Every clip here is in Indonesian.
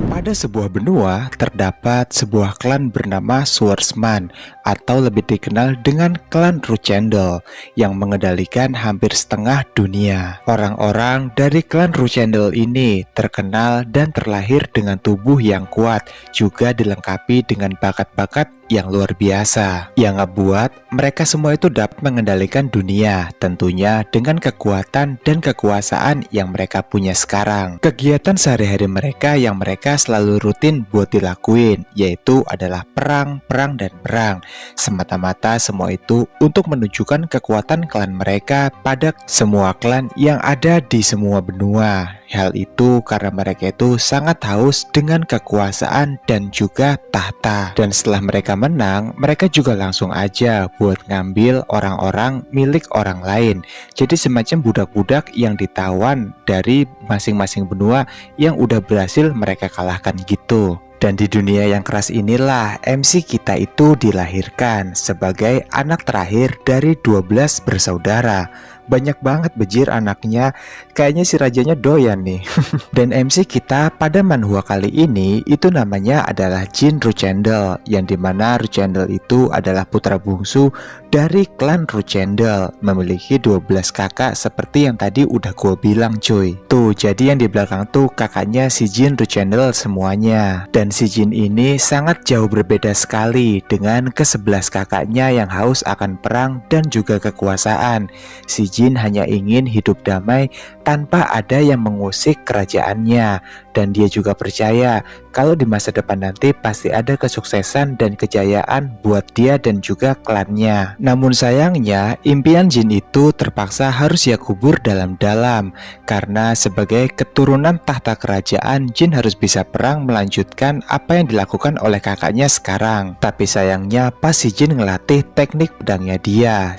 Pada sebuah benua, terdapat sebuah klan bernama Swordsman atau lebih dikenal dengan klan Ruchendel yang mengendalikan hampir setengah dunia. Orang-orang dari klan Ruchendel ini terkenal dan terlahir dengan tubuh yang kuat, juga dilengkapi dengan bakat-bakat yang luar biasa, yang ngebuat mereka semua itu dapat mengendalikan dunia, tentunya dengan kekuatan dan kekuasaan yang mereka punya sekarang. Kegiatan sehari-hari mereka yang mereka selalu rutin buat dilakuin, yaitu adalah perang, dan perang. Semata-mata semua itu untuk menunjukkan kekuatan klan mereka pada semua klan yang ada di semua benua. Hal itu karena mereka itu sangat haus dengan kekuasaan dan juga tahta. Dan setelah mereka menang, mereka juga langsung aja buat ngambil orang-orang milik orang lain. Jadi semacam budak-budak yang ditawan dari masing-masing benua yang udah berhasil mereka kalahkan gitu. Dan di dunia yang keras inilah MC kita itu dilahirkan sebagai anak terakhir dari 12 bersaudara. Banyak banget bejir anaknya, kayaknya si rajanya doyan nih. Dan MC kita pada manhwa kali ini itu namanya adalah Jin Ruchendel, yang dimana Ruchendel itu adalah putra bungsu dari klan Ruchendel, memiliki 12 kakak seperti yang tadi udah gue bilang cuy. Tuh, jadi yang di belakang tuh kakaknya si Jin Ruchendel semuanya. Dan si Jin ini sangat jauh berbeda sekali dengan ke-11 kakaknya yang haus akan perang dan juga kekuasaan. Si Jin hanya ingin hidup damai tanpa ada yang mengusik kerajaannya, dan dia juga percaya kalau di masa depan nanti pasti ada kesuksesan dan kejayaan buat dia dan juga klannya. Namun sayangnya impian Jin itu terpaksa harus ia kubur dalam-dalam, karena sebagai keturunan tahta kerajaan, Jin harus bisa perang melanjutkan apa yang dilakukan oleh kakaknya sekarang. Tapi sayangnya pas si Jin ngelatih teknik pedangnya dia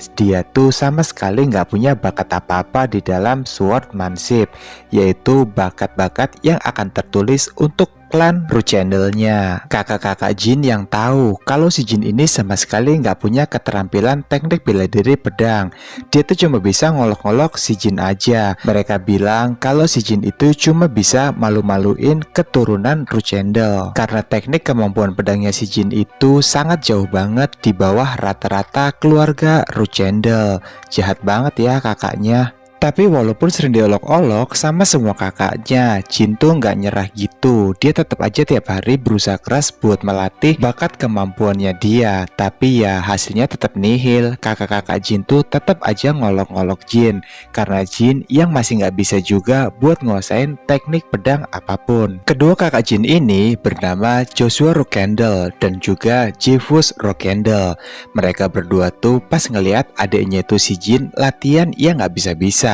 tuh sama sekali nggak punya bakat apa-apa di dalam swordsmanship, yaitu bakat-bakat yang akan tertulis untuk klan Ruchendelnya. Kakak-kakak Jin yang tahu kalau si Jin ini sama sekali nggak punya keterampilan teknik bela diri pedang. Dia tuh cuma bisa ngolok-ngolok si Jin aja. Mereka bilang kalau si Jin itu cuma bisa malu-maluin keturunan Ruchendel, karena teknik kemampuan pedangnya si Jin itu sangat jauh banget di bawah rata-rata keluarga Ruchendel. Jahat banget ya kakaknya. Tapi walaupun sering diolok-olok sama semua kakaknya, Jin tuh nggak nyerah gitu. Dia tetap aja tiap hari berusaha keras buat melatih bakat kemampuannya dia. Tapi ya hasilnya tetap nihil. Kakak-kakak Jin tuh tetap aja ngolok-ngolok Jin, karena Jin yang masih nggak bisa juga buat nguasain teknik pedang apapun. Kedua kakak Jin ini bernama Joshua Rockendel dan juga Jefus Rockendel. Mereka berdua tuh pas ngelihat adiknya itu si Jin latihan, ya nggak bisa-bisa.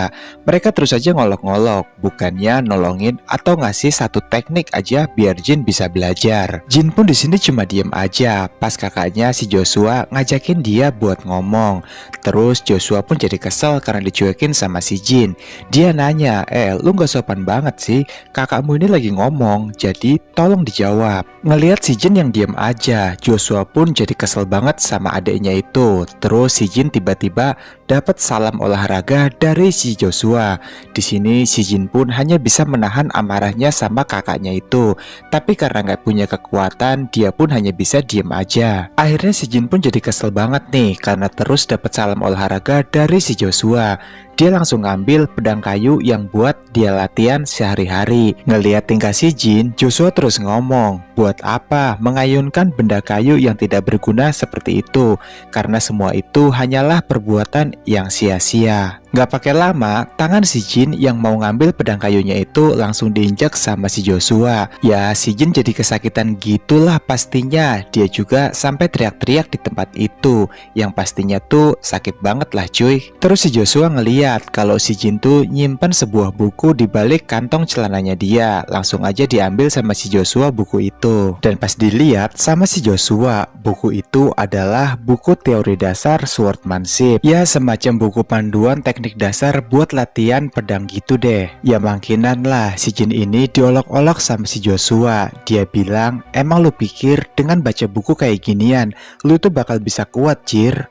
Mereka terus aja ngolok-ngolok, bukannya nolongin atau ngasih satu teknik aja biar Jin bisa belajar. Jin pun di sini cuma diem aja pas kakaknya si Joshua ngajakin dia buat ngomong. Terus Joshua pun jadi kesel karena dicuekin sama si Jin. Dia nanya, lu gak sopan banget sih, kakakmu ini lagi ngomong, jadi tolong dijawab. Ngelihat si Jin yang diem aja, Joshua pun jadi kesel banget sama adiknya itu. Terus si Jin tiba-tiba dapat salam olahraga dari si Joshua. Di sini si Jin pun hanya bisa menahan amarahnya sama kakaknya itu. Tapi karena nggak punya kekuatan, dia pun hanya bisa diem aja. Akhirnya si Jin pun jadi kesel banget nih karena terus dapat salam olahraga dari si Joshua. Dia langsung ngambil pedang kayu yang buat dia latihan sehari-hari. Ngelihat tingkah si Jin, Joshua terus ngomong, buat apa mengayunkan benda kayu yang tidak berguna seperti itu? Karena semua itu hanyalah perbuatan yang sia-sia. Gak pakai lama, tangan si Jin yang mau ngambil pedang kayunya itu langsung diinjak sama si Joshua. Ya, si Jin jadi kesakitan gitulah pastinya. Dia juga sampai teriak-teriak di tempat itu, yang pastinya tuh sakit banget lah cuy. Terus si Joshua ngeliat kalau si Jin tuh nyimpan sebuah buku di balik kantong celananya dia. Langsung aja diambil sama si Joshua buku itu. Dan pas dilihat sama si Joshua, buku itu adalah buku teori dasar swordsmanship. Ya, semacam buku panduan teknik dasar buat latihan pedang gitu deh. Ya makinan lah si Jin ini diolok-olok sama si Joshua. Dia bilang, emang lu pikir dengan baca buku kayak ginian lu tuh bakal bisa kuat, Jir?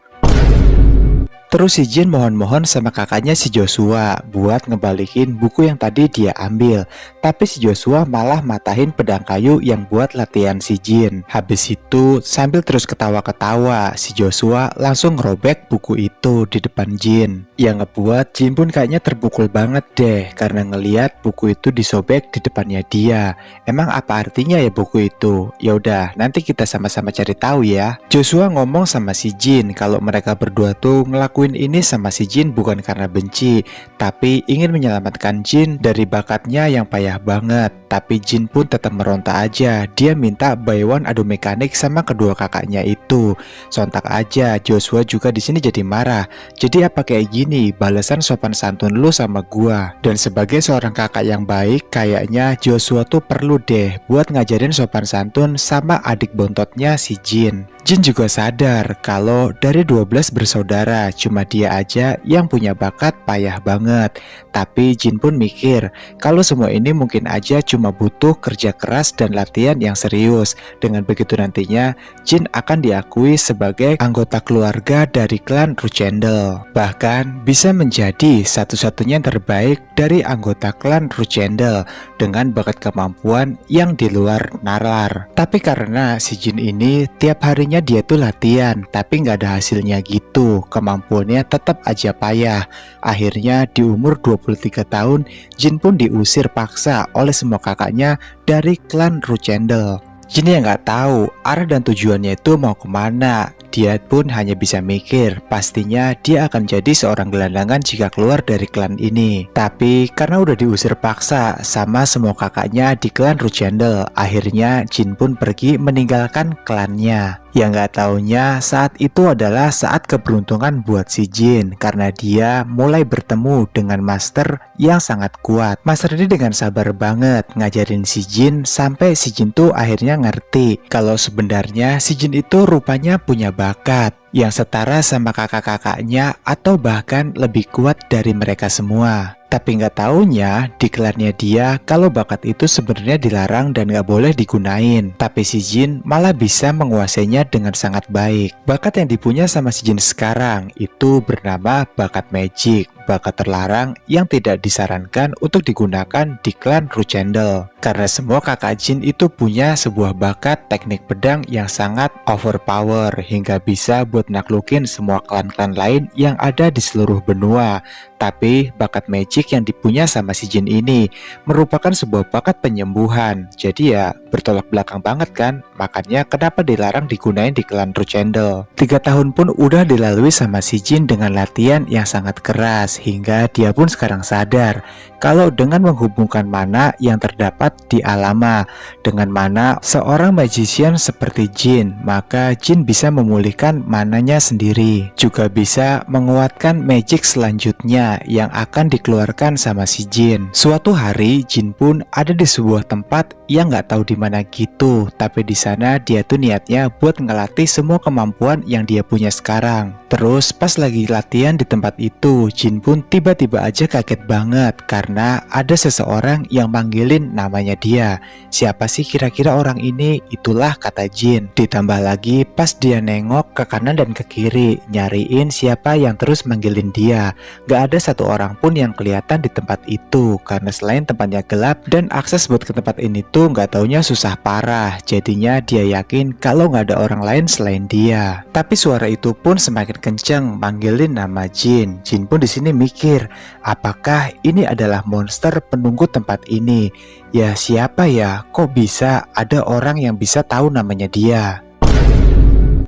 Terus si Jin mohon-mohon sama kakaknya si Joshua buat ngebalikin buku yang tadi dia ambil. Tapi si Joshua malah matahin pedang kayu yang buat latihan si Jin. Habis itu sambil terus ketawa-ketawa, si Joshua langsung ngerobek buku itu di depan Jin. Yang ngebuat Jin pun kayaknya terpukul banget deh karena ngeliat buku itu disobek di depannya dia. Emang apa artinya ya buku itu? Ya udah, nanti kita sama-sama cari tahu ya. Joshua ngomong sama si Jin kalau mereka berdua tuh ngelakuin ini sama si Jin bukan karena benci, tapi ingin menyelamatkan Jin dari bakatnya yang payah banget. Tapi Jin pun tetap meronta aja. Dia minta buy one adu mekanik sama kedua kakaknya itu. Sontak aja Joshua juga di sini jadi marah. Jadi apa kayak gini, balasan sopan santun lu sama gua. Dan sebagai seorang kakak yang baik, kayaknya Joshua tuh perlu deh buat ngajarin sopan santun sama adik bontotnya si Jin. Jin juga sadar kalau dari 12 bersaudara cuma dia aja yang punya bakat payah banget. Tapi Jin pun mikir kalau semua ini mungkin aja cuma butuh kerja keras dan latihan yang serius. Dengan begitu nantinya Jin akan diakui sebagai anggota keluarga dari klan Ruchendel. Bahkan bisa menjadi satu-satunya yang terbaik dari anggota klan Ruchendel dengan bakat kemampuan yang di luar nalar. Tapi karena si Jin ini tiap harinya dia tuh latihan tapi nggak ada hasilnya gitu, kemampuannya tetap aja payah. Akhirnya di umur 23 tahun Jin pun diusir paksa oleh semua kakaknya dari klan Ruchendel. Jin yang nggak tahu arah dan tujuannya itu mau kemana. Dia pun hanya bisa mikir pastinya dia akan jadi seorang gelandangan jika keluar dari klan ini. Tapi karena udah diusir paksa sama semua kakaknya di klan Ruchendel, akhirnya Jin pun pergi meninggalkan klannya. Yang nggak taunya saat itu adalah saat keberuntungan buat si Jin karena dia mulai bertemu dengan master yang sangat kuat. Master ini dengan sabar banget ngajarin si Jin sampai si Jin tuh akhirnya ngerti kalau sebenarnya si Jin itu rupanya punya bakat yang setara sama kakak-kakaknya atau bahkan lebih kuat dari mereka semua. Tapi nggak taunya di klannya dia kalau bakat itu sebenarnya dilarang dan nggak boleh digunain. Tapi si Jin malah bisa menguasainya dengan sangat baik. Bakat yang dipunya sama si Jin sekarang itu bernama bakat magic. Bakat terlarang yang tidak disarankan untuk digunakan di klan Ruchendel. Karena semua kakak Jin itu punya sebuah bakat teknik pedang yang sangat overpower hingga bisa buat naklukin semua klan-klan lain yang ada di seluruh benua. Tapi bakat magic yang dipunya sama si Jin ini merupakan sebuah bakat penyembuhan. Jadi ya bertolak belakang banget kan. Makanya kenapa dilarang digunain di klan Ruchendel. 3 tahun pun udah dilalui sama si Jin dengan latihan yang sangat keras. Hingga dia pun sekarang sadar kalau dengan menghubungkan mana yang terdapat di alama dengan mana seorang magician seperti Jin, maka Jin bisa memulihkan mananya sendiri. Juga bisa menguatkan magic selanjutnya yang akan dikeluarkan sama si Jin. Suatu hari Jin pun ada di sebuah tempat yang nggak tahu di mana gitu, tapi di sana dia tuh niatnya buat ngelatih semua kemampuan yang dia punya sekarang. Terus pas lagi latihan di tempat itu, Jin pun tiba-tiba aja kaget banget karena ada seseorang yang manggilin namanya dia. Siapa sih kira-kira orang ini? Itulah kata Jin. Ditambah lagi pas dia nengok ke kanan dan ke kiri nyariin siapa yang terus manggilin dia. Gak ada satu orang pun yang kelihatan di tempat itu karena selain tempatnya gelap dan akses buat ke tempat ini tuh gak taunya susah parah. Jadinya dia yakin kalau gak ada orang lain selain dia. Tapi suara itu pun semakin kenceng manggilin nama Jin. Jin pun di sini mikir, apakah ini adalah monster penunggu tempat ini? Ya siapa ya? Kok bisa ada orang yang bisa tahu namanya dia?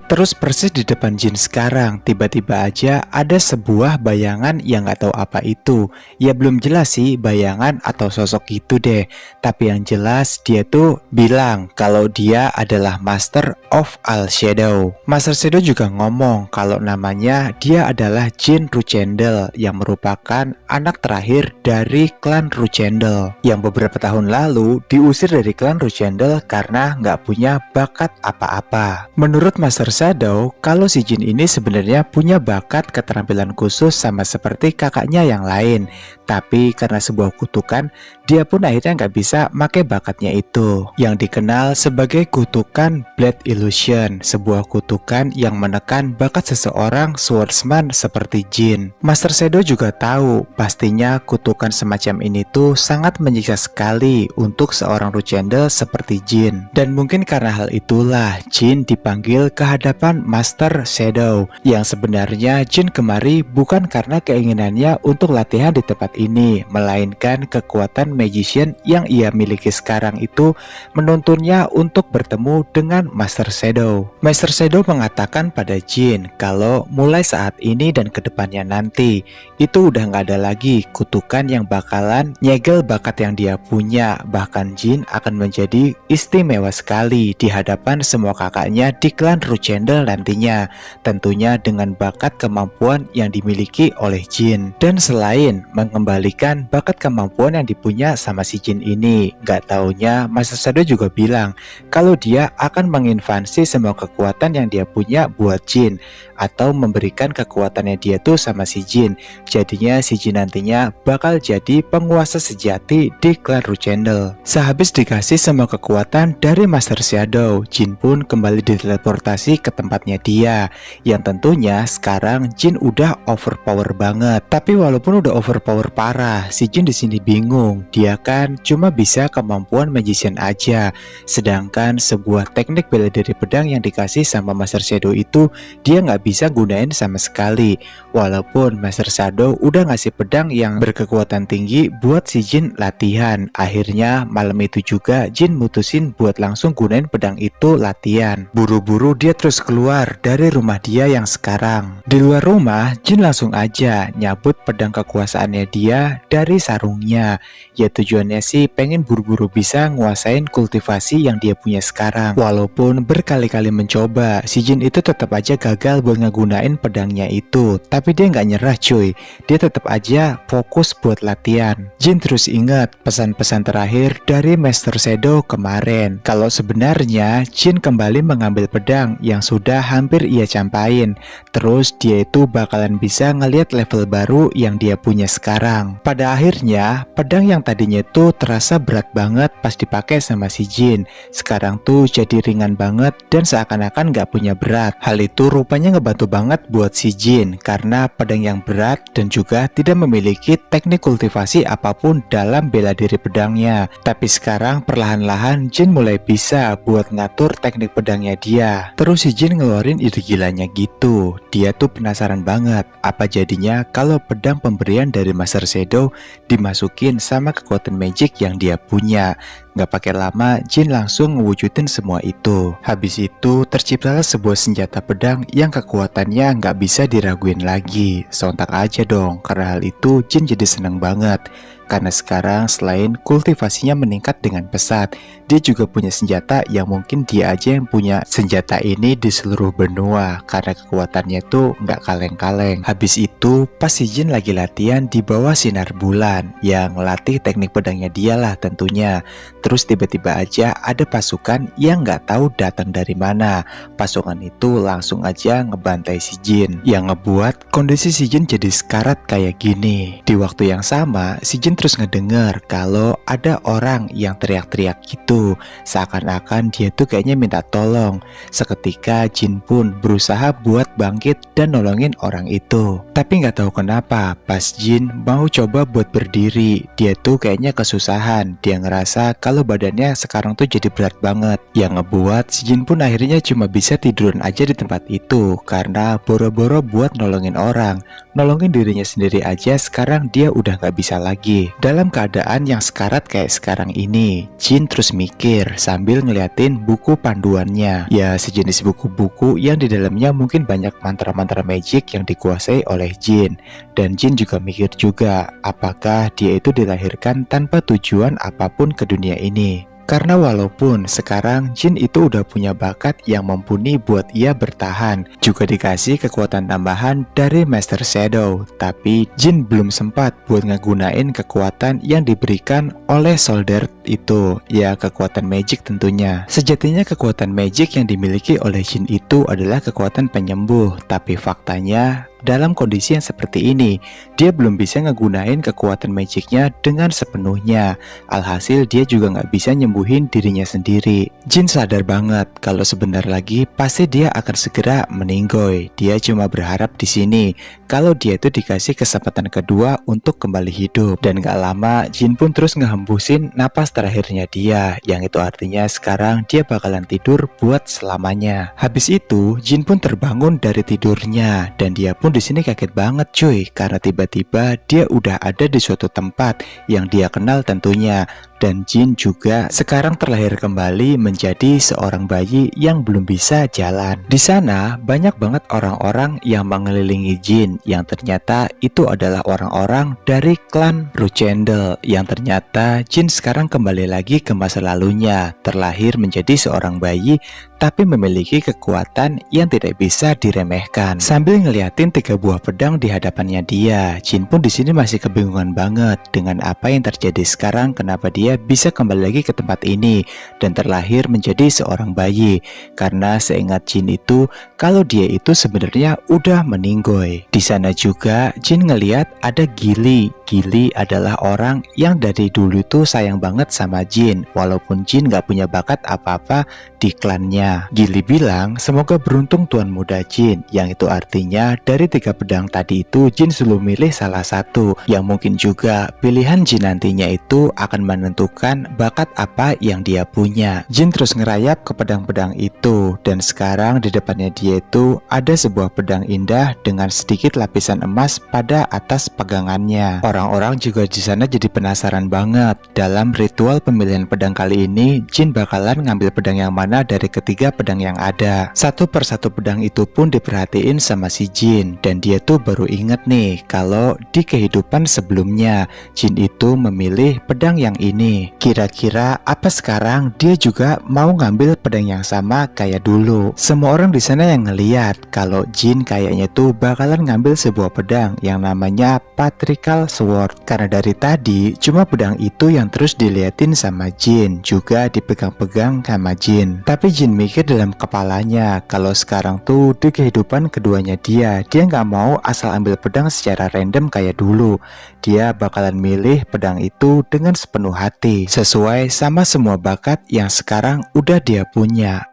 Terus persis di depan Jin sekarang, tiba-tiba aja ada sebuah bayangan yang gak tahu apa itu. Ya belum jelas sih bayangan atau sosok itu deh. Tapi yang jelas dia tuh bilang kalau dia adalah Master of All Shadow. Master Shadow juga ngomong kalau namanya dia adalah Jin Ruchendel yang merupakan anak terakhir dari klan Ruchendel. Yang beberapa tahun lalu diusir dari klan Ruchendel karena gak punya bakat apa-apa. Menurut Master Shadow, kalau si Jin ini sebenarnya punya bakat keterampilan khusus sama seperti kakaknya yang lain. Tapi karena sebuah kutukan, dia pun akhirnya nggak bisa pakai bakatnya itu, yang dikenal sebagai kutukan Blood Illusion, sebuah kutukan yang menekan bakat seseorang swordsman seperti Jin. Master Shadow juga tahu pastinya kutukan semacam ini tuh sangat menyiksa sekali untuk seorang Ruchendel seperti Jin. Dan mungkin karena hal itulah Jin dipanggil ke hadapan Master Shadow, yang sebenarnya Jin kemari bukan karena keinginannya untuk latihan di tempat ini, melainkan kekuatan magician yang ia miliki sekarang itu menuntunnya untuk bertemu dengan Master Shadow. Master Shadow mengatakan pada Jin kalau mulai saat ini dan kedepannya nanti itu udah nggak ada lagi kutukan yang bakalan nyegel bakat yang dia punya. Bahkan Jin akan menjadi istimewa sekali di hadapan semua kakaknya di klan Ruchendel nantinya, tentunya dengan bakat kemampuan yang dimiliki oleh Jin. Dan selain mengembalikan bakat kemampuan yang dipunya sama si Jin ini, gak taunya Master Shadow juga bilang kalau dia akan menginvasi semua kekuatan yang dia punya buat Jin, atau memberikan kekuatannya dia tuh sama si Jin. Jadinya si Jin nantinya bakal jadi penguasa sejati di klan Ruchendel. Sehabis dikasih semua kekuatan dari Master Shadow, Jin pun kembali diteleportasi ke tempatnya dia, yang tentunya sekarang Jin udah overpower banget. Tapi walaupun udah overpower parah, si Jin di sini bingung. Dia kan cuma bisa kemampuan magician aja, sedangkan sebuah teknik bela diri pedang yang dikasih sama Master Shadow itu dia nggak bisa gunain sama sekali. Walaupun Master Shadow udah ngasih pedang yang berkekuatan tinggi buat si Jin latihan. Akhirnya malam itu juga Jin mutusin buat langsung gunain pedang itu latihan. Buru-buru dia terus keluar dari rumah dia yang sekarang. Di luar rumah, Jin langsung aja nyabut pedang kekuasaannya dia dari sarungnya. Ya tujuannya sih pengen buru-buru bisa nguasain kultivasi yang dia punya sekarang. Walaupun berkali-kali mencoba, si Jin itu tetap aja gagal buat ngegunain pedangnya itu. Tapi dia nggak nyerah cuy, dia tetap aja fokus buat latihan. Jin terus ingat pesan-pesan terakhir dari Master Shadow kemarin, kalau sebenarnya Jin kembali mengambil pedang yang sudah hampir ia campain. Terus dia itu bakalan bisa ngelihat level baru yang dia punya sekarang. Pada akhirnya pedang yang tadinya itu terasa berat banget pas dipakai sama si Jin, sekarang tuh jadi ringan banget dan seakan-akan nggak punya berat. Hal itu rupanya ngebantu banget buat si Jin, karena pedang yang berat dan juga tidak memiliki teknik kultivasi apapun dalam bela diri pedangnya. Tapi sekarang perlahan-lahan Jin mulai bisa buat ngatur teknik pedangnya dia. Terus si Jin ngeluarin ide gilanya gitu. Dia tuh penasaran banget apa jadinya kalau pedang pemberian dari Master Shadow dimasukin sama kekuatan magic yang dia punya. Gak pakai lama, Jin langsung ngewujudin semua itu. Habis itu terciptalah sebuah senjata pedang yang kekuatannya gak bisa diraguin lagi. Sontak aja dong, karena hal itu Jin jadi seneng banget. Karena sekarang selain kultivasinya meningkat dengan pesat, dia juga punya senjata yang mungkin dia aja yang punya senjata ini di seluruh benua, karena kekuatannya tuh nggak kaleng-kaleng. Habis itu pas si Jin lagi latihan di bawah sinar bulan, yang ngelatih teknik pedangnya dia lah tentunya. Terus tiba-tiba aja ada pasukan yang nggak tahu datang dari mana. Pasukan itu langsung aja ngebantai si Jin, yang ngebuat kondisi si Jin jadi sekarat kayak gini. Di waktu yang sama, si Jin terus ngedengar kalau ada orang yang teriak-teriak gitu, seakan-akan dia tuh kayaknya minta tolong. Seketika Jin pun berusaha buat bangkit dan nolongin orang itu. Tapi nggak tahu kenapa pas Jin mau coba buat berdiri, dia tuh kayaknya kesusahan. Dia ngerasa kalau badannya sekarang tuh jadi berat banget, yang ngebuat si Jin pun akhirnya cuma bisa tiduran aja di tempat itu, karena boro-boro buat nolongin orang. Nolongin dirinya sendiri aja sekarang dia udah nggak bisa lagi. Dalam keadaan yang sekarat kayak sekarang ini, Jin terus mikir sambil ngeliatin buku panduannya. Ya, sejenis buku-buku yang di dalamnya mungkin banyak mantra-mantra magic yang dikuasai oleh Jin. Dan Jin juga mikir juga, apakah dia itu dilahirkan tanpa tujuan apapun ke dunia ini. Karena walaupun sekarang Jin itu udah punya bakat yang mumpuni buat ia bertahan, juga dikasih kekuatan tambahan dari Master Shadow, tapi Jin belum sempat buat ngegunain kekuatan yang diberikan oleh Soldier itu, ya kekuatan magic tentunya. Sejatinya kekuatan magic yang dimiliki oleh Jin itu adalah kekuatan penyembuh, tapi faktanya dalam kondisi yang seperti ini. Dia belum bisa ngegunain kekuatan magicnya dengan sepenuhnya. Alhasil dia juga nggak bisa nyembuhin dirinya sendiri. Jin sadar banget kalau sebentar lagi pasti dia akan segera meninggoy. Dia cuma berharap di sini kalau dia itu dikasih kesempatan kedua untuk kembali hidup. Dan gak lama Jin pun terus ngehembusin napas terakhirnya dia, yang itu artinya sekarang dia bakalan tidur buat selamanya. Habis itu Jin pun terbangun dari tidurnya dan dia pun di sini kaget banget cuy, karena tiba-tiba dia udah ada di suatu tempat yang dia kenal tentunya. Dan Jin juga sekarang terlahir kembali menjadi seorang bayi yang belum bisa jalan. Di sana banyak banget orang-orang yang mengelilingi Jin, yang ternyata itu adalah orang-orang dari klan Ruchendel. Yang ternyata Jin sekarang kembali lagi ke masa lalunya, terlahir menjadi seorang bayi tapi memiliki kekuatan yang tidak bisa diremehkan. Sambil ngeliatin 3 buah pedang di hadapannya dia, Jin pun di sini masih kebingungan banget dengan apa yang terjadi sekarang, kenapa dia bisa kembali lagi ke tempat ini dan terlahir menjadi seorang bayi. Karena seingat Jin itu, kalau dia itu sebenarnya udah meninggoy. Di sana juga Jin ngeliat ada Gili. Gili adalah orang yang dari dulu tuh sayang banget sama Jin, walaupun Jin gak punya bakat apa-apa di klannya. Gili bilang semoga beruntung tuan muda Jin, yang itu artinya dari 3 pedang tadi itu Jin selalu milih salah satu, yang mungkin juga pilihan Jin nantinya itu akan menentukan bakat apa yang dia punya. Jin terus ngerayap ke pedang-pedang itu, dan sekarang di depannya dia itu ada sebuah pedang indah dengan sedikit lapisan emas pada atas pegangannya. Orang-orang juga di sana jadi penasaran banget. Dalam ritual pemilihan pedang kali ini, Jin bakalan ngambil pedang yang mana dari ketiga pedang yang ada. Satu persatu pedang itu pun diperhatiin sama si Jin, dan dia tuh baru inget nih kalau di kehidupan sebelumnya Jin itu memilih pedang yang ini. Kira-kira apa sekarang dia juga mau ngambil pedang yang sama kayak dulu? Semua orang di sana yang ngeliat kalau Jin kayaknya tuh bakalan ngambil sebuah pedang yang namanya Patrical Sword, karena dari tadi cuma pedang itu yang terus diliatin sama Jin, juga dipegang-pegang sama Jin. Tapi Jin mikir dalam kepalanya kalau sekarang tuh di kehidupan keduanya dia nggak mau asal ambil pedang secara random kayak dulu. Dia bakalan milih pedang itu dengan sepenuh hati, sesuai sama semua bakat yang sekarang udah dia punya.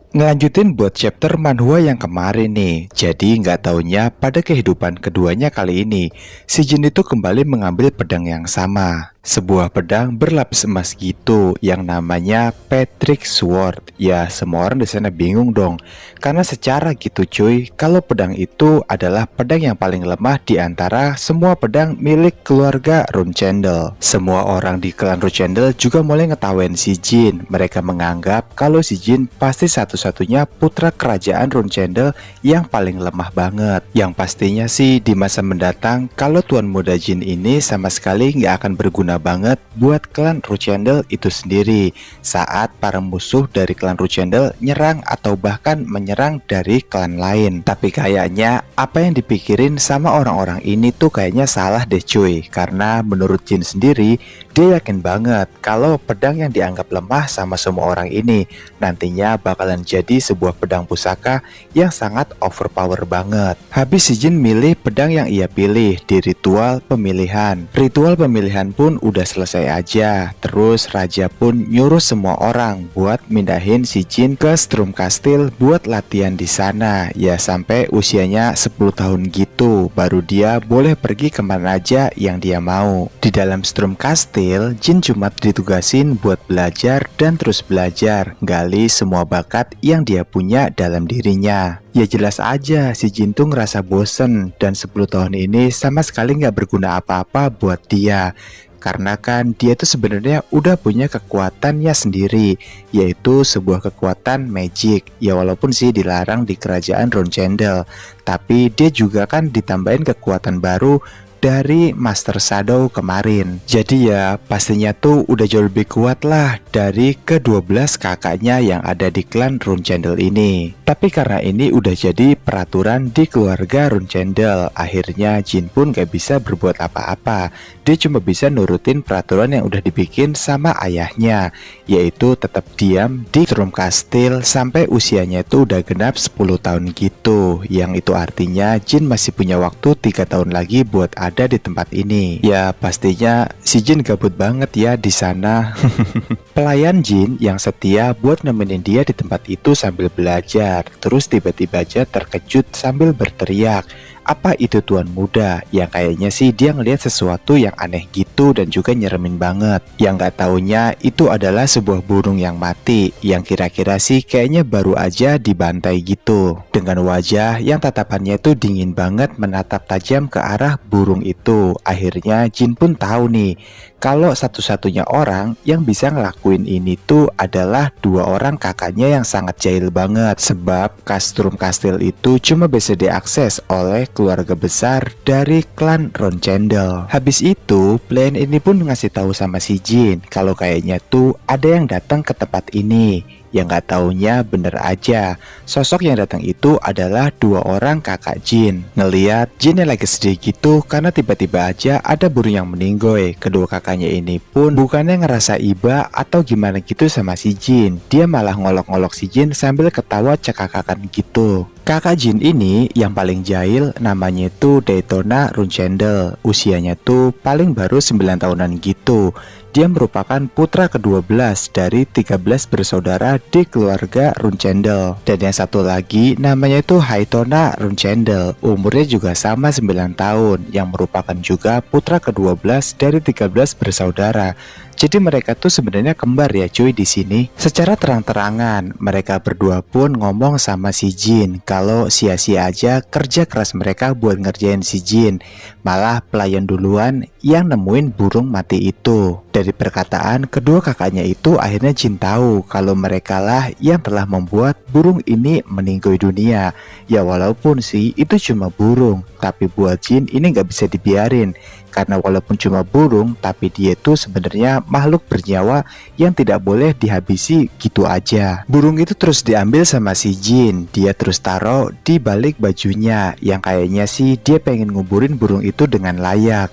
Ngelanjutin buat chapter manhwa yang kemarin nih. Jadi nggak taunya pada kehidupan keduanya kali ini, si Jin itu kembali mengambil pedang yang sama. Sebuah pedang berlapis emas gitu yang namanya Patrick Sword. Ya semua orang di sana bingung dong, karena secara gitu cuy, kalau pedang itu adalah pedang yang paling lemah di antara semua pedang milik keluarga Ruchendel. Semua orang di klan Ruchendel juga mulai ngetawain si Jin. Mereka menganggap kalau si Jin pasti satu-satunya putra kerajaan Ruchendel yang paling lemah banget. Yang pastinya sih di masa mendatang kalau tuan muda Jin ini sama sekali nggak akan berguna banget buat klan Ruchendel itu sendiri saat para musuh dari klan Ruchendel nyerang atau bahkan menyerang dari klan lain. Tapi kayaknya apa yang dipikirin sama orang-orang ini tuh kayaknya salah deh cuy, karena menurut Jin sendiri dia yakin banget kalau pedang yang dianggap lemah sama semua orang ini nantinya bakalan jadi sebuah pedang pusaka yang sangat overpower banget. Habis si Jin milih pedang yang ia pilih di ritual pemilihan. Ritual pemilihan pun udah selesai aja. Terus raja pun nyuruh semua orang buat mindahin si Jin ke Strum Castle buat latihan di sana. Ya sampai usianya 10 tahun gitu baru dia boleh pergi kemana aja yang dia mau. Di dalam Strum Castle, Jin cuma ditugasin buat belajar dan terus belajar, gali semua bakat yang dia punya dalam dirinya. Ya jelas aja si Jin tuh ngerasa bosen dan 10 tahun ini sama sekali nggak berguna apa-apa buat dia. Karena kan dia tuh sebenarnya udah punya kekuatannya sendiri, yaitu sebuah kekuatan magic. Ya walaupun sih dilarang di kerajaan Ruchendel, tapi dia juga kan ditambahin kekuatan baru dari Master Shadow kemarin. Jadi ya pastinya tuh udah jauh lebih kuat lah dari ke-12 kakaknya yang ada di klan Ruchendel ini. Tapi karena ini udah jadi peraturan di keluarga Ruchendel, akhirnya Jin pun gak bisa berbuat apa-apa. dia cuma bisa nurutin peraturan yang udah dibikin sama ayahnya, yaitu tetap diam di Shroom Castle sampai usianya itu udah genap 10 tahun gitu. Yang itu artinya Jin masih punya waktu 3 tahun lagi buat ada di tempat ini. Ya pastinya si Jin gabut banget ya di sana. Pelayan Jin yang setia buat nemenin dia di tempat itu sambil belajar. Terus tiba-tiba aja terkejut sambil berteriak, "Apa itu tuan muda?" Yang kayaknya sih dia ngelihat sesuatu yang aneh gitu dan juga nyeremin banget. Yang gak taunya itu adalah sebuah burung yang mati, yang kira-kira sih kayaknya baru aja dibantai gitu. Dengan wajah yang tatapannya itu dingin banget menatap tajam ke arah burung itu. Akhirnya Jin pun tahu nih, kalau satu-satunya orang yang bisa ngelakuin ini tuh adalah dua orang kakaknya yang sangat jahil banget. Sebab Shroom Castle itu cuma bisa diakses oleh keluarga besar dari klan Ronchendel. Habis itu, pelayan ini pun ngasih tahu sama si Jin kalau kayaknya tuh ada yang datang ke tempat ini. Yang gak taunya bener aja, sosok yang datang itu adalah dua orang kakak Jin. Ngeliat Jin yang lagi sedih gitu karena tiba-tiba aja ada burung yang meninggoy. Kedua kakaknya ini pun bukannya ngerasa iba atau gimana gitu sama si Jin, dia malah ngolok-ngolok si Jin sambil ketawa cekakakan gitu. Kakak Jin ini yang paling jahil namanya itu Daytona Ronchendel. Usianya tuh paling baru 9 tahunan gitu. Dia merupakan putra ke-12 dari 13 bersaudara di keluarga Ronchendel. Dan yang satu lagi namanya itu Haitona Ronchendel. Umurnya juga sama 9 tahun, yang merupakan juga putra ke-12 dari 13 bersaudara. Jadi mereka tuh sebenarnya kembar ya cuy di sini. Secara terang-terangan mereka berdua pun ngomong sama si Jin kalau sia-sia aja kerja keras mereka buat ngerjain si Jin. Malah pelayan duluan yang nemuin burung mati itu. Dari perkataan kedua kakaknya itu akhirnya Jin tahu kalau mereka lah yang telah membuat burung ini meninggoy dunia. Ya walaupun sih itu cuma burung, tapi buat Jin ini nggak bisa dibiarin. Karena walaupun cuma burung, tapi dia tuh sebenarnya makhluk bernyawa yang tidak boleh dihabisi gitu aja. Burung itu terus diambil sama si Jin. Dia terus taruh di balik bajunya, yang kayaknya sih dia pengen nguburin burung itu dengan layak.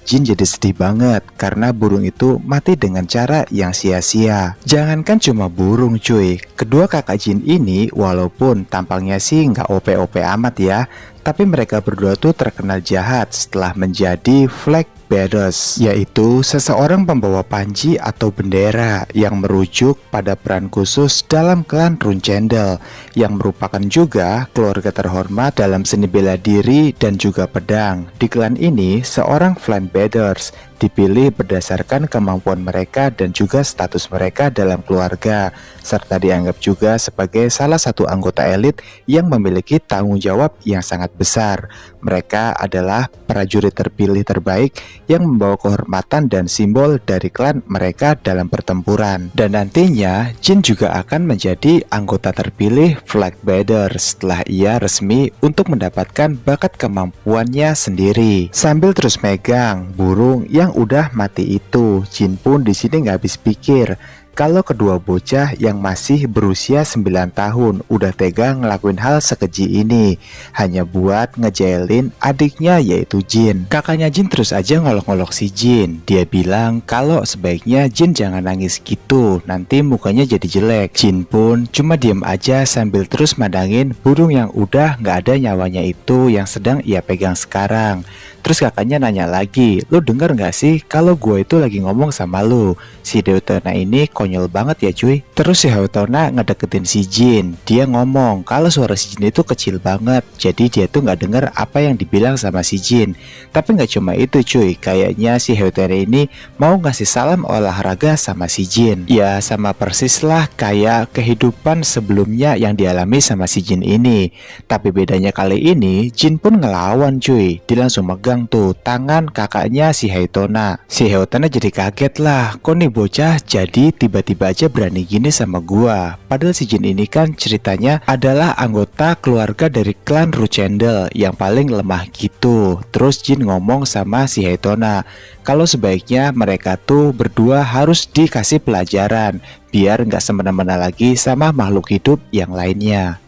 Jin jadi sedih banget karena burung itu mati dengan cara yang sia-sia. Jangankan cuma burung cuy, kedua kakak Jin ini walaupun tampangnya sih nggak OP-OP amat ya, tapi mereka berdua tuh terkenal jahat setelah menjadi flag bearers, yaitu seseorang pembawa panji atau bendera yang merujuk pada peran khusus dalam klan Ronchendel, yang merupakan juga keluarga terhormat dalam seni bela diri dan juga pedang. Di klan ini, seorang flag bearers dipilih berdasarkan kemampuan mereka dan juga status mereka dalam keluarga, serta dianggap juga sebagai salah satu anggota elit yang memiliki tanggung jawab yang sangat besar. Mereka adalah prajurit terpilih terbaik yang membawa kehormatan dan simbol dari klan mereka dalam pertempuran. Dan nantinya Jin juga akan menjadi anggota terpilih flag bearer setelah ia resmi untuk mendapatkan bakat kemampuannya sendiri. Sambil terus megang burung yang udah mati itu, Jin pun di sini nggak habis pikir kalau kedua bocah yang masih berusia 9 tahun udah tega ngelakuin hal sekeji ini hanya buat ngejailin adiknya yaitu Jin. Kakaknya Jin terus aja ngolok-ngolok si Jin. Dia bilang kalau sebaiknya Jin jangan nangis gitu, nanti mukanya jadi jelek. Jin pun cuma diem aja sambil terus mandangin burung yang udah nggak ada nyawanya itu yang sedang ia pegang sekarang. Terus kakaknya nanya lagi, "Lu denger gak sih kalau gue itu lagi ngomong sama lu?" Si Deutona ini konyol banget ya cuy. Terus si Hautona ngedeketin si Jin. Dia ngomong kalau suara si Jin itu kecil banget, jadi dia tuh gak denger apa yang dibilang sama si Jin. Tapi gak cuma itu cuy, kayaknya si Hautona ini mau ngasih salam olahraga sama si Jin. Ya sama persis lah kayak kehidupan sebelumnya yang dialami sama si Jin ini. Tapi bedanya kali ini Jin pun ngelawan cuy. Dia langsung megang tuh tangan kakaknya si Haitona. Si Haitona jadi kaget lah, kok nih bocah jadi tiba-tiba aja berani gini sama gua. Padahal si Jin ini kan ceritanya adalah anggota keluarga dari klan Ronchendel yang paling lemah gitu. Terus Jin ngomong sama si Haitona kalau sebaiknya mereka tuh berdua harus dikasih pelajaran biar nggak semena-mena lagi sama makhluk hidup yang lainnya.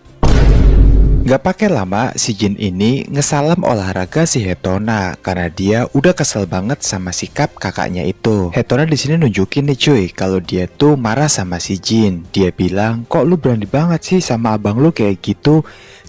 Gak pakai lama, si Jin ini ngesalam olahraga si Hetona karena dia udah kesel banget sama sikap kakaknya itu. Hetona di sini nunjukin nih cuy kalau dia tuh marah sama si Jin. Dia bilang, kok lu berani banget sih sama abang lu kayak gitu?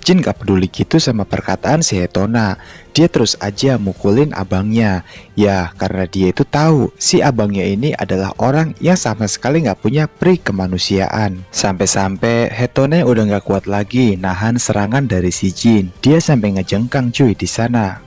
Jin gak peduli gitu sama perkataan si Hetona. Dia terus aja mukulin abangnya. Ya karena dia itu tahu si abangnya ini adalah orang yang sama sekali gak punya peri kemanusiaan. Sampai-sampai Hetona udah gak kuat lagi nahan serangan dari si Jin. Dia sampai ngejengkang cuy di sana.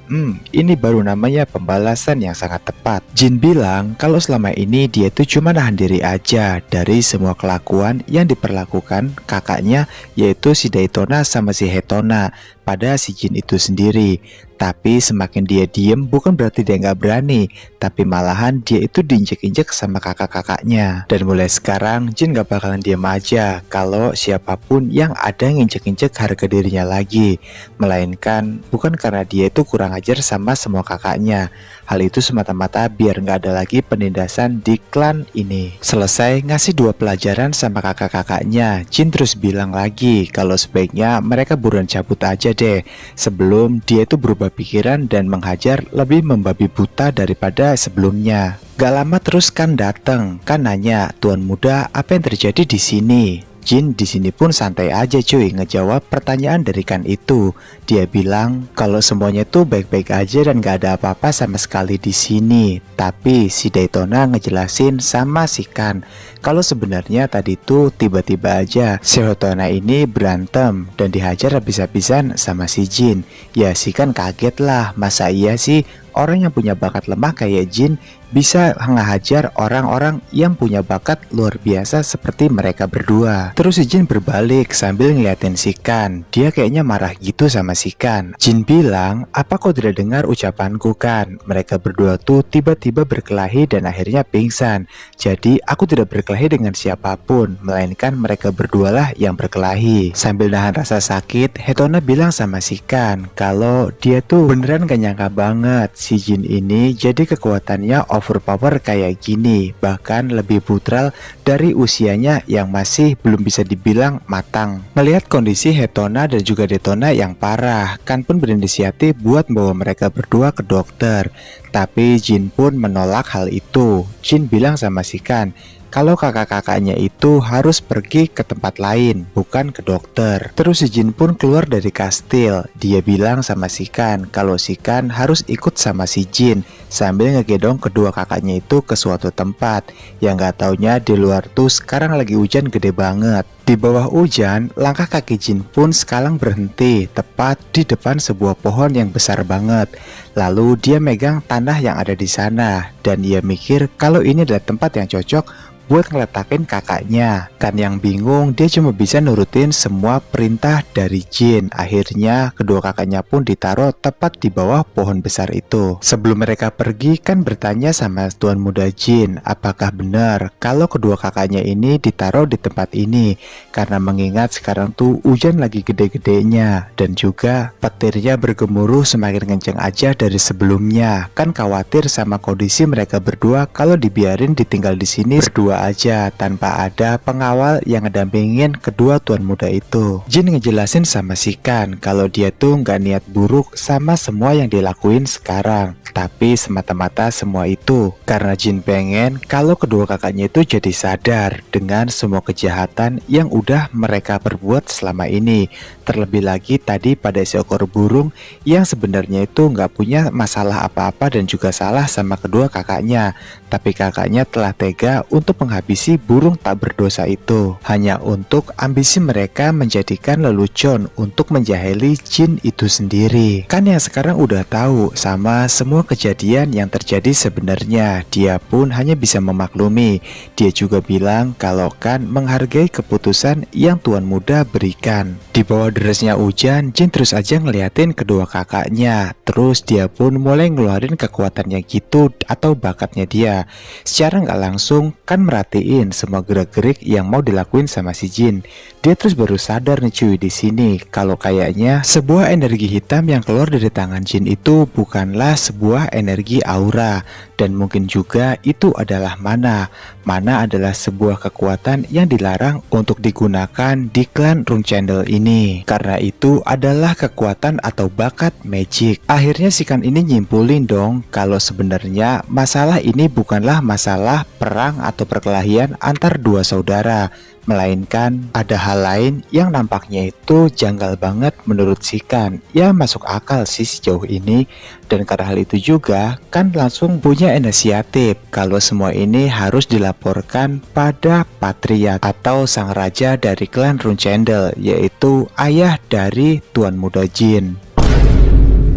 Ini baru namanya pembalasan yang sangat tepat. Jin bilang kalau selama ini dia tuh cuma nahan diri aja dari semua kelakuan yang diperlakukan kakaknya, yaitu si Daytona sama si Hetona pada si Jin itu sendiri. Tapi semakin dia diem bukan berarti dia nggak berani, tapi malahan dia itu diinjek-injek sama kakak-kakaknya. Dan mulai sekarang Jin gak bakalan diem aja kalau siapapun yang ada nginjek-injek harga dirinya lagi. Melainkan bukan karena dia itu kurang ajar sama semua kakaknya. Hal itu semata-mata biar nggak ada lagi penindasan di klan ini. Selesai ngasih 2 pelajaran sama kakak-kakaknya, Jin terus bilang lagi kalau sebaiknya mereka buruan cabut aja deh sebelum dia itu berubah pikiran dan menghajar lebih membabi buta daripada sebelumnya. Gak lama terus kan dateng, kan nanya, "Tuan muda, apa yang terjadi di sini?" Jin di sini pun santai aja cuy ngejawab pertanyaan dari Kan itu. Dia bilang kalau semuanya tuh baik-baik aja dan gak ada apa-apa sama sekali di sini. Tapi si Daytona ngejelasin sama si Kan kalau sebenarnya tadi tuh tiba-tiba aja si Hetona ini berantem dan dihajar habis-habisan sama si Jin. Ya si Kan kaget lah, masa iya sih orang yang punya bakat lemah kayak Jin bisa ngehajar orang-orang yang punya bakat luar biasa seperti mereka berdua. Terus si Jin berbalik sambil ngeliatin si Kan. Dia kayaknya marah gitu sama si Kan. Jin bilang, "Apa kau tidak dengar ucapanku Kan? Mereka berdua tuh tiba-tiba berkelahi dan akhirnya pingsan. Jadi aku tidak berkelahi dengan siapapun, melainkan mereka berdualah yang berkelahi." Sambil nahan rasa sakit, Hetona bilang sama si Kan kalau dia tuh beneran gak nyangka banget si Jin ini jadi kekuatannya overpower kayak gini, bahkan lebih brutal dari usianya yang masih belum bisa dibilang matang. Melihat kondisi Hetona dan juga Daytona yang parah, Kan pun berinisiatif buat membawa mereka berdua ke dokter. Tapi Jin pun menolak hal itu. Jin bilang sama si Kan kalau kakak-kakaknya itu harus pergi ke tempat lain, bukan ke dokter. Terus si Jin pun keluar dari kastil. Dia bilang sama si Kan kalau si Kan harus ikut sama si Jin sambil ngegedong kedua kakaknya itu ke suatu tempat. Yang gak taunya di luar tuh sekarang lagi hujan gede banget. Di bawah hujan, langkah kaki Jin pun sekarang berhenti tepat di depan sebuah pohon yang besar banget. Lalu dia megang tanah yang ada di sana dan dia mikir kalau ini adalah tempat yang cocok buat ngeletakin kakaknya. Kan yang bingung, dia cuma bisa nurutin semua perintah dari Jin. Akhirnya kedua kakaknya pun ditaruh tepat di bawah pohon besar itu. Sebelum mereka pergi, Kan bertanya sama Tuan Muda Jin apakah benar kalau kedua kakaknya ini ditaruh di tempat ini, karena mengingat sekarang tuh hujan lagi gede-gedenya dan juga petirnya bergemuruh semakin kenceng aja dari sebelumnya. Kan khawatir sama kondisi mereka berdua kalau dibiarin ditinggal di sini berdua aja tanpa ada pengawal yang ngedampingin kedua tuan muda itu. Jin ngejelasin sama si Kan kalau dia tuh nggak niat buruk sama semua yang dilakuin sekarang, tapi semata-mata semua itu karena Jin pengen kalau kedua kakaknya itu jadi sadar dengan semua kejahatan yang udah mereka perbuat selama ini. Terlebih lagi tadi pada seekor burung yang sebenarnya itu nggak punya masalah apa-apa dan juga salah sama kedua kakaknya, tapi kakaknya telah tega untuk menghabisi burung tak berdosa itu hanya untuk ambisi mereka menjadikan lelucon untuk menjahili Jin itu sendiri. Kan yang sekarang udah tahu sama semua kejadian yang terjadi sebenarnya, dia pun hanya bisa memaklumi. Dia juga bilang kalau Kan menghargai keputusan yang tuan muda berikan. Di bawah derasnya hujan, Jin terus aja ngeliatin kedua kakaknya. Terus dia pun mulai ngeluarin kekuatannya gitu atau bakatnya dia. Secara nggak langsung Kan merhatiin semua gerak-gerik yang mau dilakuin sama si Jin. Dia terus baru sadar nih cuy di sini kalau kayaknya sebuah energi hitam yang keluar dari tangan Jin itu bukanlah sebuah energi aura, dan mungkin juga itu adalah mana. Mana adalah sebuah kekuatan yang dilarang untuk digunakan di klan Rune Candle ini, karena itu adalah kekuatan atau bakat magic. Akhirnya si Kan ini nyimpulin dong kalau sebenarnya masalah ini bukanlah masalah perang atau perkelahian antar dua saudara, melainkan ada hal lain yang nampaknya itu janggal banget menurut si Kan. Ya masuk akal sih sejauh ini, dan karena hal itu juga Kan langsung punya inisiatif kalau semua ini harus dilaporkan pada Patriarch atau sang raja dari klan Rune Candle, yaitu ayah dari Tuan Muda Jin.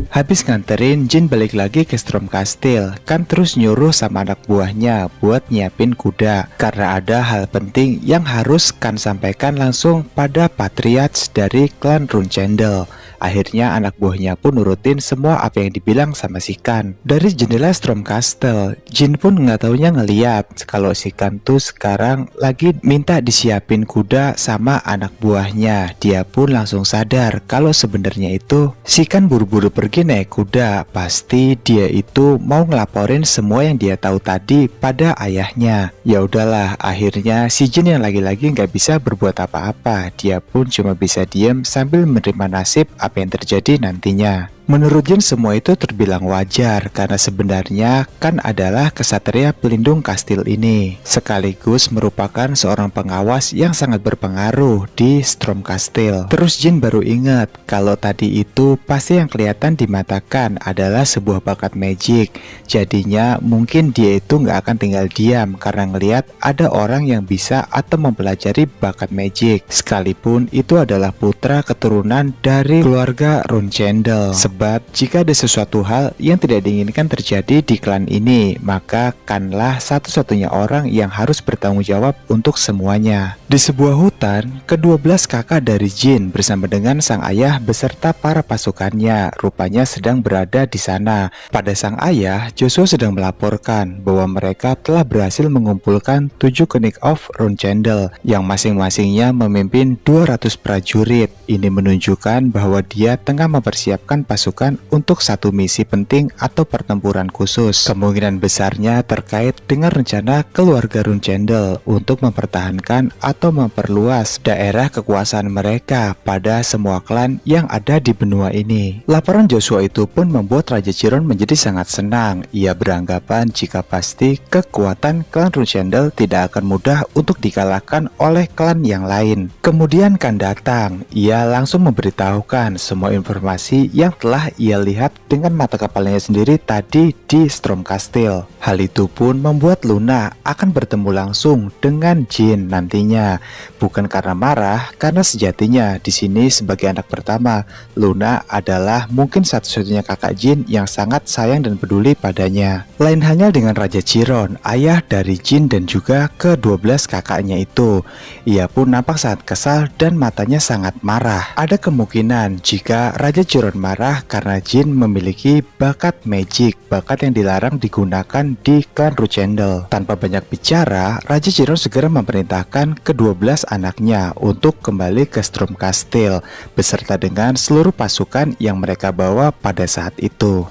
Habis nganterin Jin balik lagi ke Storm Castle, Kan terus nyuruh sama anak buahnya buat nyiapin kuda, karena ada hal penting yang harus Kan sampaikan langsung pada Patriarch dari klan Rune Candle. Akhirnya anak buahnya pun nurutin semua apa yang dibilang sama si Kan. Dari jendela Storm Castle, Jin pun nggak taunya ngeliat kalau si Kan tuh sekarang lagi minta disiapin kuda sama anak buahnya. Dia pun langsung sadar kalau sebenarnya itu si Kan buru-buru pergi naik kuda. Pasti dia itu mau ngelaporin semua yang dia tahu tadi pada ayahnya. Ya udahlah, akhirnya si Jin yang lagi-lagi nggak bisa berbuat apa-apa. Dia pun cuma bisa diam sambil menerima nasib apa yang terjadi nantinya. Menurut Jin semua itu terbilang wajar karena sebenarnya Kan adalah kesatria pelindung kastil ini, sekaligus merupakan seorang pengawas yang sangat berpengaruh di Storm Castle. Terus Jin baru ingat kalau tadi itu pasti yang kelihatan di mata Kan adalah sebuah bakat magic. Jadinya mungkin dia itu nggak akan tinggal diam karena ngelihat ada orang yang bisa atau mempelajari bakat magic, sekalipun itu adalah putra keturunan dari keluarga Rune Candle. Sebab jika ada sesuatu hal yang tidak diinginkan terjadi di klan ini, maka Kanlah satu-satunya orang yang harus bertanggung jawab untuk semuanya. Di sebuah hutan, ke-12 kakak dari Jin bersama dengan sang ayah beserta para pasukannya rupanya sedang berada di sana. Pada sang ayah, Joshua sedang melaporkan bahwa mereka telah berhasil mengumpulkan 7 Knights of Rune Candle yang masing-masingnya memimpin 200 prajurit. Ini menunjukkan bahwa dia tengah mempersiapkan pasukan untuk satu misi penting atau pertempuran khusus. Kemungkinan besarnya terkait dengan rencana keluarga Rune Candle untuk mempertahankan atau memperluas daerah kekuasaan mereka pada semua klan yang ada di benua ini. Laporan Joshua itu pun membuat Raja Chiron menjadi sangat senang. Ia beranggapan jika pasti kekuatan klan Rune Candle tidak akan mudah untuk dikalahkan oleh klan yang lain. Kemudian Kan datang. Ia langsung memberitahukan semua informasi yang telah ia lihat dengan mata kepalanya sendiri tadi di Storm Castle. Hal itu pun membuat Luna akan bertemu langsung dengan Jin nantinya. Bukan karena marah, karena sejatinya di sini sebagai anak pertama, Luna adalah mungkin satu-satunya kakak Jin yang sangat sayang dan peduli padanya. Lain halnya dengan Raja Chiron, ayah dari Jin dan juga ke-12 kakaknya itu. Ia pun nampak sangat kesal dan matanya sangat marah. Ada kemungkinan jika Raja Chiron marah karena Jin memiliki bakat magic, bakat yang dilarang digunakan di klan Rune Candle. Tanpa banyak bicara, Raja Chiron segera memerintahkan ke-12 anaknya untuk kembali ke Storm Castle beserta dengan seluruh pasukan yang mereka bawa pada saat itu.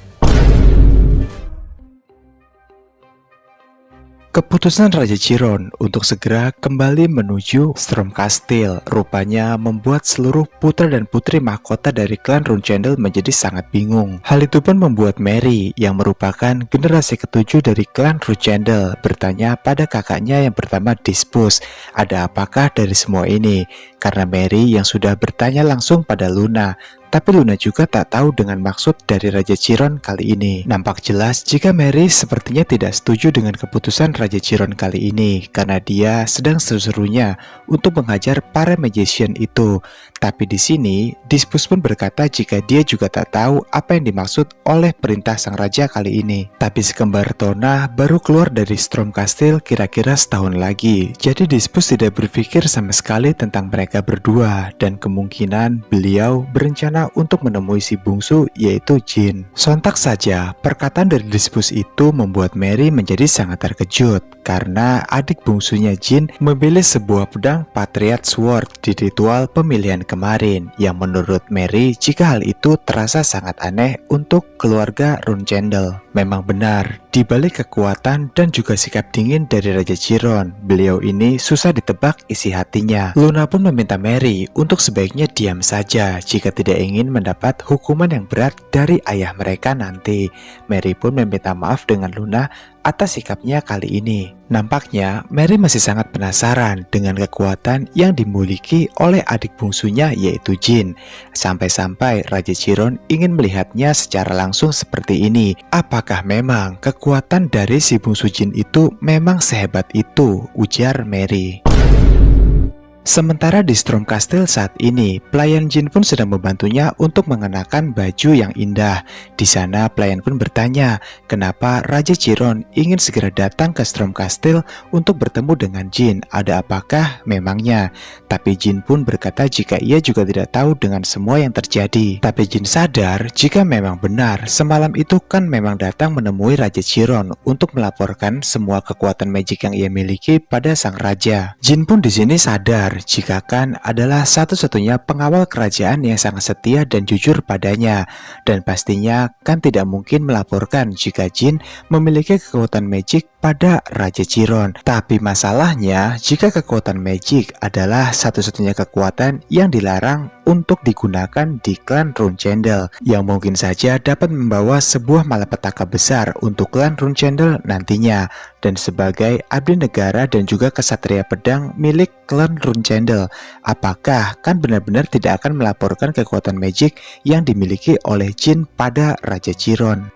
Keputusan Raja Chiron untuk segera kembali menuju Storm Castle rupanya membuat seluruh putra dan putri mahkota dari klan Rune Candle menjadi sangat bingung. Hal itu pun membuat Mary yang merupakan generasi ketujuh dari klan Rune Candle bertanya pada kakaknya yang bernama Dispus, ada apakah dari semua ini? Karena Mary yang sudah bertanya langsung pada Luna, tapi Luna juga tak tahu dengan maksud dari Raja Chiron kali ini. Nampak jelas jika Mary sepertinya tidak setuju dengan keputusan Raja Chiron kali ini, karena dia sedang seru-serunya untuk menghajar para magician itu. Tapi di sini, Dispus pun berkata jika dia juga tak tahu apa yang dimaksud oleh perintah sang raja kali ini. Tapi si kembar Tona baru keluar dari Storm Castle kira-kira setahun lagi. Jadi Dispus tidak berpikir sama sekali tentang mereka berdua, dan kemungkinan beliau berencana sana untuk menemui si bungsu yaitu Jin. Sontak saja, perkataan dari Disbus itu membuat Mary menjadi sangat terkejut karena adik bungsunya Jin memilih sebuah pedang Patriot Sword di ritual pemilihan kemarin yang menurut Mary jika hal itu terasa sangat aneh untuk keluarga Runechandel. Memang benar, di balik kekuatan dan juga sikap dingin dari Raja Chiron, beliau ini susah ditebak isi hatinya. Luna pun meminta Mary untuk sebaiknya diam saja jika tidak ingin mendapat hukuman yang berat dari ayah mereka nanti. Mary pun meminta maaf dengan Luna atas sikapnya kali ini. Nampaknya Mary masih sangat penasaran dengan kekuatan yang dimiliki oleh adik bungsunya yaitu Jin. Sampai-sampai Raja Chiron ingin melihatnya secara langsung seperti ini. Apakah memang kekuatan dari si bungsu Jin itu memang sehebat itu? Ujar Mary. Sementara di Storm Castle saat ini, pelayan Jin pun sedang membantunya untuk mengenakan baju yang indah. Di sana pelayan pun bertanya, kenapa Raja Chiron ingin segera datang ke Storm Castle untuk bertemu dengan Jin? Ada apakah memangnya? Tapi Jin pun berkata jika ia juga tidak tahu dengan semua yang terjadi. Tapi Jin sadar jika memang benar, semalam itu kan memang datang menemui Raja Chiron untuk melaporkan semua kekuatan magic yang ia miliki pada sang raja. Jin pun di sini sadar jika Kan adalah satu-satunya pengawal kerajaan yang sangat setia dan jujur padanya, dan pastinya Kan tidak mungkin melaporkan jika Jin memiliki kekuatan magic pada Raja Chiron. Tapi masalahnya, jika kekuatan magic adalah satu-satunya kekuatan yang dilarang untuk digunakan di klan Runechandel, yang mungkin saja dapat membawa sebuah malapetaka besar untuk klan Runechandel nantinya. Dan sebagai abdi negara dan juga kesatria pedang milik klan Runechandel, apakah Kan benar-benar tidak akan melaporkan kekuatan magic yang dimiliki oleh Jin pada Raja Chiron?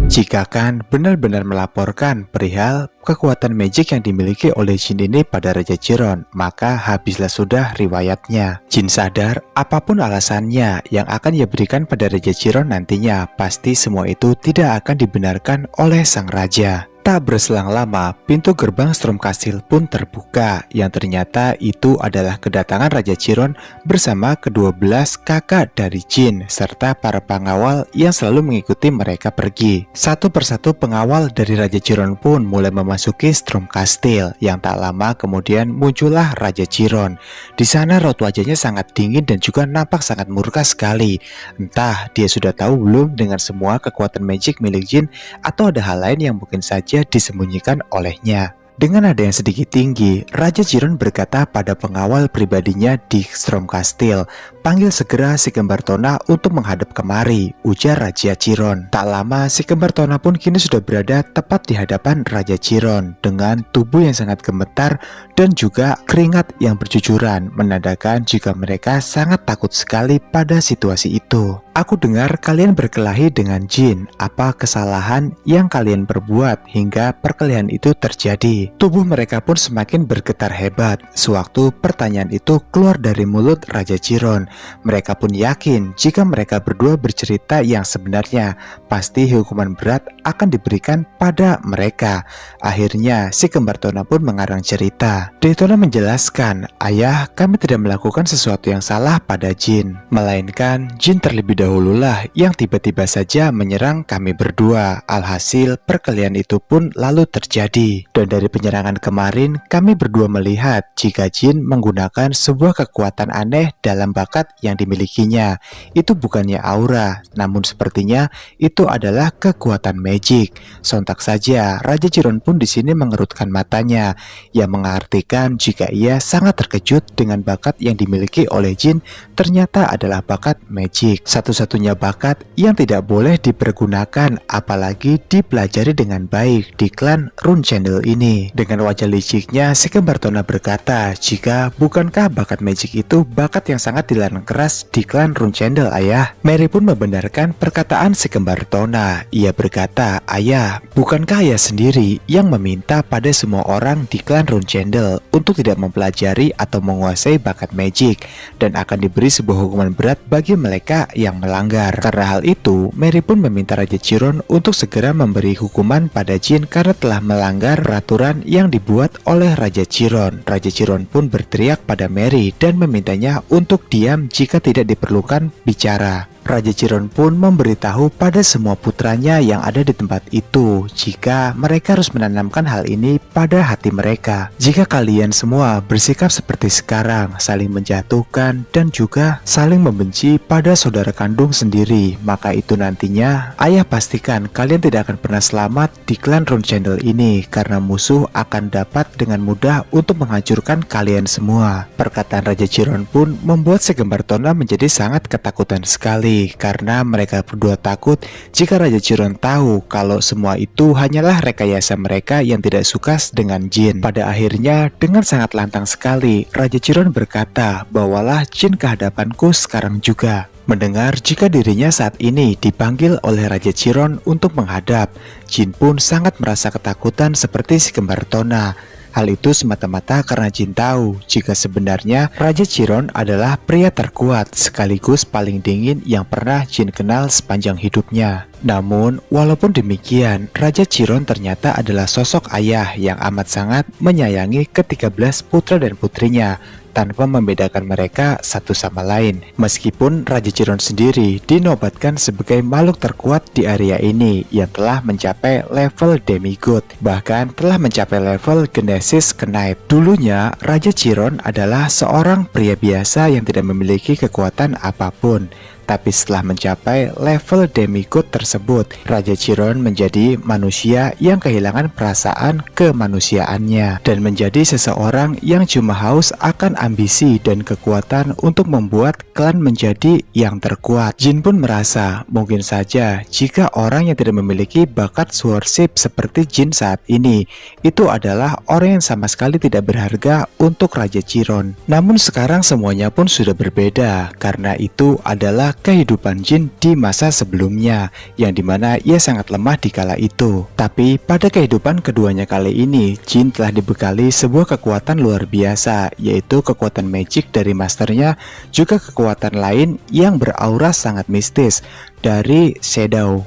Jika Kan benar-benar melaporkan perihal kekuatan magic yang dimiliki oleh Jin ini pada Raja Chiron, maka habislah sudah riwayatnya. Jin sadar apapun alasannya yang akan ia berikan pada Raja Chiron nantinya, pasti semua itu tidak akan dibenarkan oleh sang raja. Tak berselang lama, pintu gerbang Storm Castle pun terbuka, yang ternyata itu adalah kedatangan Raja Chiron bersama ke-12 kakak dari Jin, serta para pengawal yang selalu mengikuti mereka pergi. Satu persatu pengawal dari Raja Chiron pun mulai memasuki Storm Castle, yang tak lama kemudian muncullah Raja Chiron. Di sana raut wajahnya sangat dingin dan juga nampak sangat murka sekali. Entah dia sudah tahu belum dengan semua kekuatan magic milik Jin, atau ada hal lain yang mungkin saja disembunyikan olehnya. Dengan nada yang sedikit tinggi, Raja Chiron berkata pada pengawal pribadinya di Storm Castle, "Panggil segera si kembar Tona untuk menghadap kemari," ujar Raja Chiron. Tak lama, si kembar Tona pun kini sudah berada tepat di hadapan Raja Chiron dengan tubuh yang sangat gemetar dan juga keringat yang bercucuran, menandakan jika mereka sangat takut sekali pada situasi itu. "Aku dengar kalian berkelahi dengan Jin. Apa kesalahan yang kalian perbuat hingga perkelahian itu terjadi?" Tubuh mereka pun semakin bergetar hebat sewaktu pertanyaan itu keluar dari mulut Raja Chiron. Mereka pun yakin jika mereka berdua bercerita yang sebenarnya, pasti hukuman berat akan diberikan pada mereka. Akhirnya si kembar Tona pun mengarang cerita. Daytona menjelaskan, "Ayah, kami tidak melakukan sesuatu yang salah pada Jin, melainkan Jin terlebih dahululah yang tiba-tiba saja menyerang kami berdua. Alhasil perkelahian itu pun lalu terjadi. Dan dari penyerangan kemarin, kami berdua melihat jika Jin menggunakan sebuah kekuatan aneh dalam bakat yang dimilikinya. Itu bukannya aura, namun sepertinya itu adalah kekuatan magic." Sontak saja Raja Chiron pun di sini mengerutkan matanya, yang mengartikan jika ia sangat terkejut dengan bakat yang dimiliki oleh Jin ternyata adalah bakat magic. Satu-satunya bakat yang tidak boleh dipergunakan apalagi dipelajari dengan baik di klan Runechandel ini. Dengan wajah liciknya, si kembar Tona berkata, "Jika bukankah bakat magic itu bakat yang sangat dilarang keras di klan Runechandel, Ayah?" Mary pun membenarkan perkataan si kembar Tona. Ia berkata, "Ayah, bukankah Ayah sendiri yang meminta pada semua orang di klan Runechandel untuk tidak mempelajari atau menguasai bakat magic dan akan diberi sebuah hukuman berat bagi mereka yang melanggar?" Karena hal itu, Mary pun meminta Raja Chiron untuk segera memberi hukuman pada Jin karena telah melanggar peraturan kejutan yang dibuat oleh Raja Chiron. Raja Chiron pun berteriak pada Mary dan memintanya untuk diam jika tidak diperlukan bicara. Raja Chiron pun memberitahu pada semua putranya yang ada di tempat itu jika mereka harus menanamkan hal ini pada hati mereka. Jika kalian semua bersikap seperti sekarang, saling menjatuhkan dan juga saling membenci pada saudara kandung sendiri, maka itu nantinya ayah pastikan kalian tidak akan pernah selamat di klan Runechandle ini karena musuh akan dapat dengan mudah untuk menghancurkan kalian semua. Perkataan Raja Chiron pun membuat segembar Tona menjadi sangat ketakutan sekali karena mereka berdua takut jika Raja Chiron tahu kalau semua itu hanyalah rekayasa mereka yang tidak suka dengan jin. Pada akhirnya dengan sangat lantang sekali Raja Chiron berkata, "Bawalah jin ke hadapanku sekarang juga." Mendengar jika dirinya saat ini dipanggil oleh Raja Chiron untuk menghadap, jin pun sangat merasa ketakutan seperti si kembar Tona. Hal itu semata-mata karena Jin tahu jika sebenarnya Raja Chiron adalah pria terkuat sekaligus paling dingin yang pernah Jin kenal sepanjang hidupnya. Namun, walaupun demikian, Raja Chiron ternyata adalah sosok ayah yang amat sangat menyayangi ke-13 putra dan putrinya, tanpa membedakan mereka satu sama lain. Meskipun Raja Chiron sendiri dinobatkan sebagai makhluk terkuat di area ini yang telah mencapai level demigod, bahkan telah mencapai level Genesis Knight. Dulunya, Raja Chiron adalah seorang pria biasa yang tidak memiliki kekuatan apapun. Tapi setelah mencapai level demigod tersebut, Raja Chiron menjadi manusia yang kehilangan perasaan kemanusiaannya dan menjadi seseorang yang cuma haus akan ambisi dan kekuatan untuk membuat klan menjadi yang terkuat. Jin pun merasa mungkin saja jika orang yang tidak memiliki bakat sworship seperti Jin saat ini itu adalah orang yang sama sekali tidak berharga untuk Raja Chiron. Namun sekarang semuanya pun sudah berbeda karena itu adalah kehidupan Jin di masa sebelumnya yang dimana ia sangat lemah di kala itu. Tapi pada kehidupan keduanya kali ini, Jin telah dibekali sebuah kekuatan luar biasa, yaitu kekuatan magic dari masternya, juga kekuatan lain yang beraura sangat mistis dari Shadow.